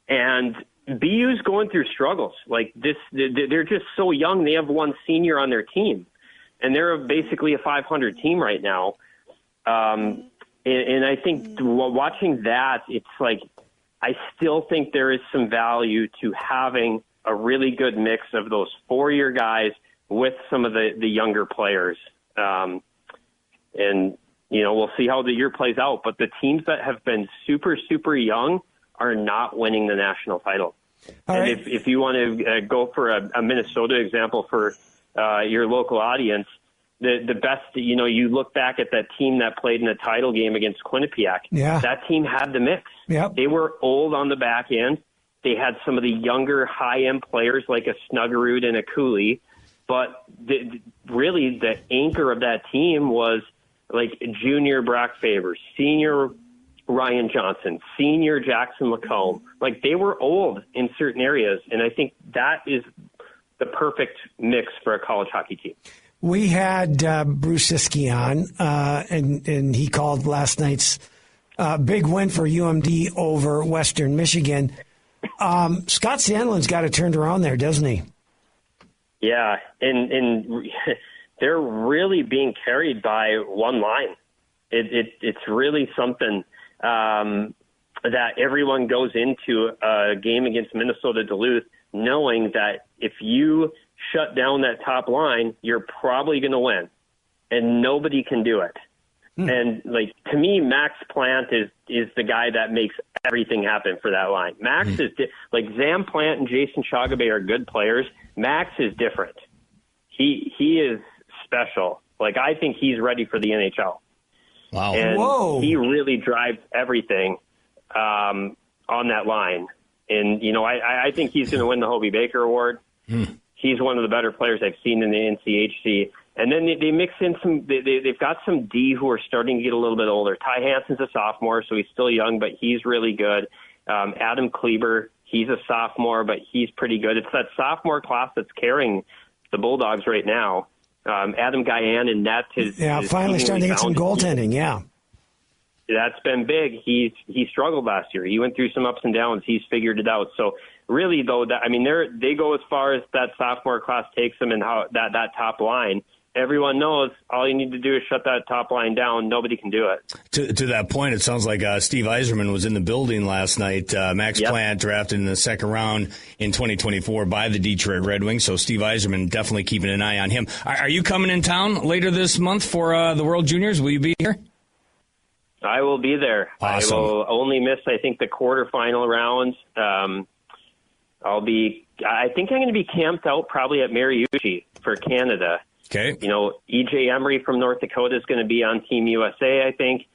And BU's going through struggles. Like this, they're just so young. They have one senior on their team, and they're basically a 500 team right now. And I think watching that, it's like I still think there is some value to having a really good mix of those 4-year guys with some of the younger players. And we'll see how the year plays out. But the teams that have been super, super young are not winning the national title. And if you want to go for a Minnesota example for your local audience, the best, you look back at that team that played in the title game against Quinnipiac. Yeah. That team had the mix. Yep. They were old on the back end. They had some of the younger high-end players like a Snuggerud and a Cooley. But really the anchor of that team was like junior Brock Favors, senior Ryan Johnson, senior Jackson Lacombe. Like they were old in certain areas. And I think that is the perfect mix for a college hockey team. We had Bruce Ciskie on, and he called last night's big win for UMD over Western Michigan. Scott Sandlin's got it turned around there, doesn't he? Yeah, and they're really being carried by one line. It's really something that everyone goes into a game against Minnesota Duluth knowing that if you shut down that top line, you're probably going to win, and nobody can do it. And like to me, Max Plant is the guy that makes everything happen for that line. Max is like Zam Plant and Jason Chagabay are good players. Max is different. He is special. Like I think he's ready for the NHL. Wow! And he really drives everything on that line. And I think he's going to win the Hobey Baker Award. He's one of the better players I've seen in the NCHC. And then they mix in some. They've got some D who are starting to get a little bit older. Ty Hansen's a sophomore, so he's still young, but he's really good. Adam Kleber, he's a sophomore, but he's pretty good. It's that sophomore class that's carrying the Bulldogs right now. Adam Guyan in net. Finally starting to get some goaltending. Yeah, that's been big. He struggled last year. He went through some ups and downs. He's figured it out. So really, though, they go as far as that sophomore class takes them, and how that top line. Everyone knows all you need to do is shut that top line down. Nobody can do it. To that point, it sounds like Steve Yzerman was in the building last night. Max Plant drafted in the second round in 2024 by the Detroit Red Wings. So Steve Yzerman definitely keeping an eye on him. Are you coming in town later this month for the World Juniors? Will you be here? I will be there. Awesome. I will only miss, I think, the quarterfinal rounds. I think I'm going to be camped out probably at Mariucci for Canada. Okay. E.J. Emery from North Dakota is going to be on Team USA, I think.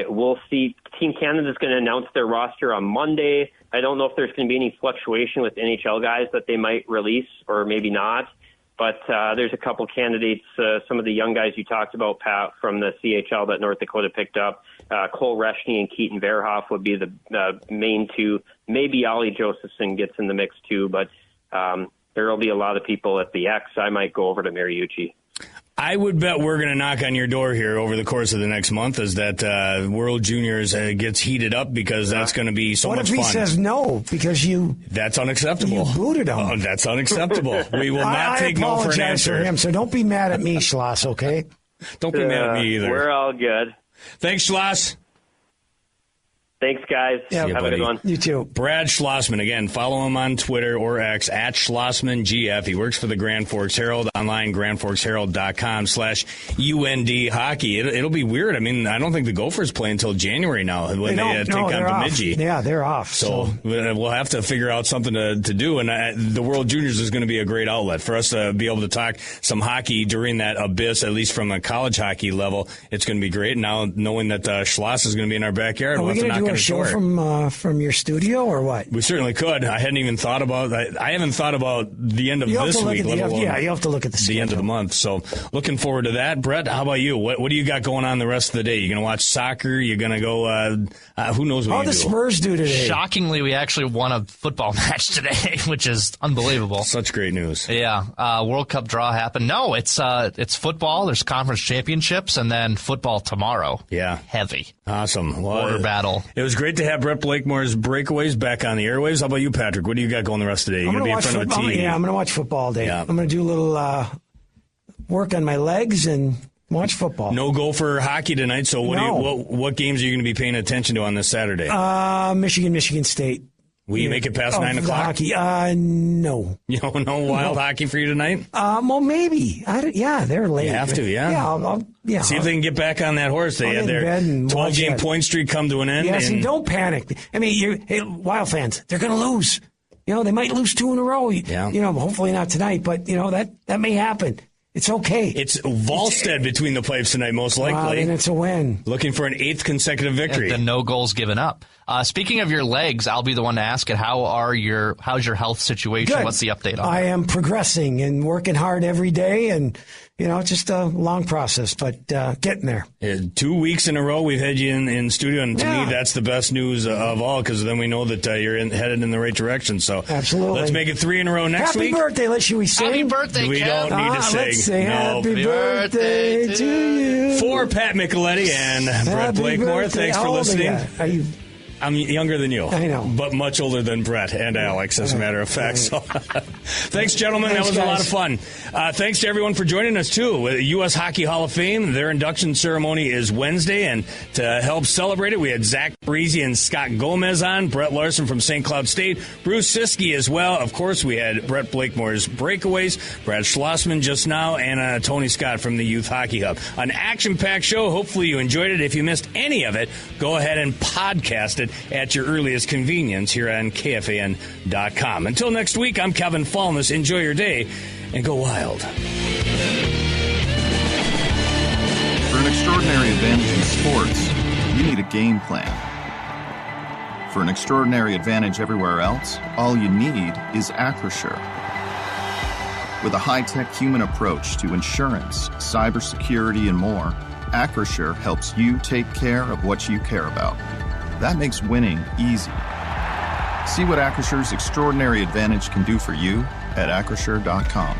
We'll see. Team Canada is going to announce their roster on Monday. I don't know if there's going to be any fluctuation with NHL guys that they might release or maybe not. But there's a couple candidates, some of the young guys you talked about, Pat, from the CHL that North Dakota picked up. Cole Reshny and Keaton Verhoff would be the main two. Maybe Ollie Josephson gets in the mix too, but there will be a lot of people at the X. I might go over to Mariucci. I would bet we're going to knock on your door here over the course of the next month as that World Juniors gets heated up, because that's going to be so much fun. What if he says no because you... That's unacceptable. You booted him. Oh, that's unacceptable. We will not take no for an answer. For him, so don't be mad at me, Schloss, okay? Don't be mad at me either. We're all good. Thanks, Schloss. Thanks, guys. Yeah, have a good one. You too. Brad Schlossman, again, follow him on Twitter or X at SchlossmanGF. He works for the Grand Forks Herald, online, grandforksherald.com/UND hockey. It'll be weird. I mean, I don't think the Gophers play until January now when they take on Bemidji. Yeah, they're off. So we'll have to figure out something to do. And the World Juniors is going to be a great outlet for us to be able to talk some hockey during that abyss, at least from a college hockey level. It's going to be great. And now knowing that Schloss is going to be in our backyard, we'll have to knock on his door. Show from your studio or what? We certainly could. I hadn't even thought about. I haven't thought about the end of this week. You have to look at the end of the month. So looking forward to that. Brett, how about you? What do you got going on the rest of the day? You going to watch soccer? You going to go? Who knows what you do? How the Spurs do today? Shockingly, we actually won a football match today, which is unbelievable. Such great news. Yeah, World Cup draw happened. No, it's football. There's conference championships and then football tomorrow. Yeah, heavy. Awesome. Border battle. It was great to have Brett Blakemore's breakaways back on the airwaves. How about you, Patrick? What do you got going the rest of the day? You're going to be in front of a TV. I'm going to watch football all day. Yeah. I'm going to do a little work on my legs and watch football. No Gopher hockey tonight, so what games are you going to be paying attention to on this Saturday? Michigan State. Will you make it past 9 o'clock? Hockey? No. You don't know wild hockey for you tonight? Well, maybe. They're late. You have to, yeah. Yeah, see if they can get back on that horse. They had their 12-game point streak come to an end. Yes, and don't panic. I mean, Wild fans, they're going to lose. They might lose 2 in a row. Yeah. Hopefully not tonight, but, that may happen. It's okay. It's Volstead between the pipes tonight, most likely. And it's a win. Looking for an 8th consecutive victory. The no goals given up. Speaking of your legs, I'll be the one to ask it. How's your health situation? Good. Uh-huh. What's the update on I am progressing and working hard every day, and it's just a long process, but getting there. 2 weeks in a row we've had you in studio, and to me that's the best news of all, because then we know that you're headed in the right direction. So absolutely, let's make it 3 in a row next week. Happy birthday! Should we sing? Happy birthday, we Kev. don't need to sing. Let's say happy birthday to you. For Pat Micheletti and Brett Blakemore, thanks for listening. I'm younger than you. I know. But much older than Brett and Alex, as a matter of fact. So, thanks, gentlemen. That was a lot of fun. Thanks to everyone for joining us, too. U.S. Hockey Hall of Fame, their induction ceremony is Wednesday. And to help celebrate it, we had Zach Parise and Scott Gomez on, Brett Larson from St. Cloud State, Bruce Ciskie as well. Of course, we had Brett Blakemore's Breakaways, Brad Schlossman just now, and Tony Scott from the Youth Hockey Hub. An action-packed show. Hopefully you enjoyed it. If you missed any of it, go ahead and podcast it at your earliest convenience here on KFAN.com. Until next week, I'm Kevin Falness. Enjoy your day and go wild. For an extraordinary advantage in sports, you need a game plan. For an extraordinary advantage everywhere else, all you need is Acrisure. With a high-tech human approach to insurance, cybersecurity, and more, Acrisure helps you take care of what you care about. That makes winning easy. See what Acrisure's extraordinary advantage can do for you at Acrisure.com.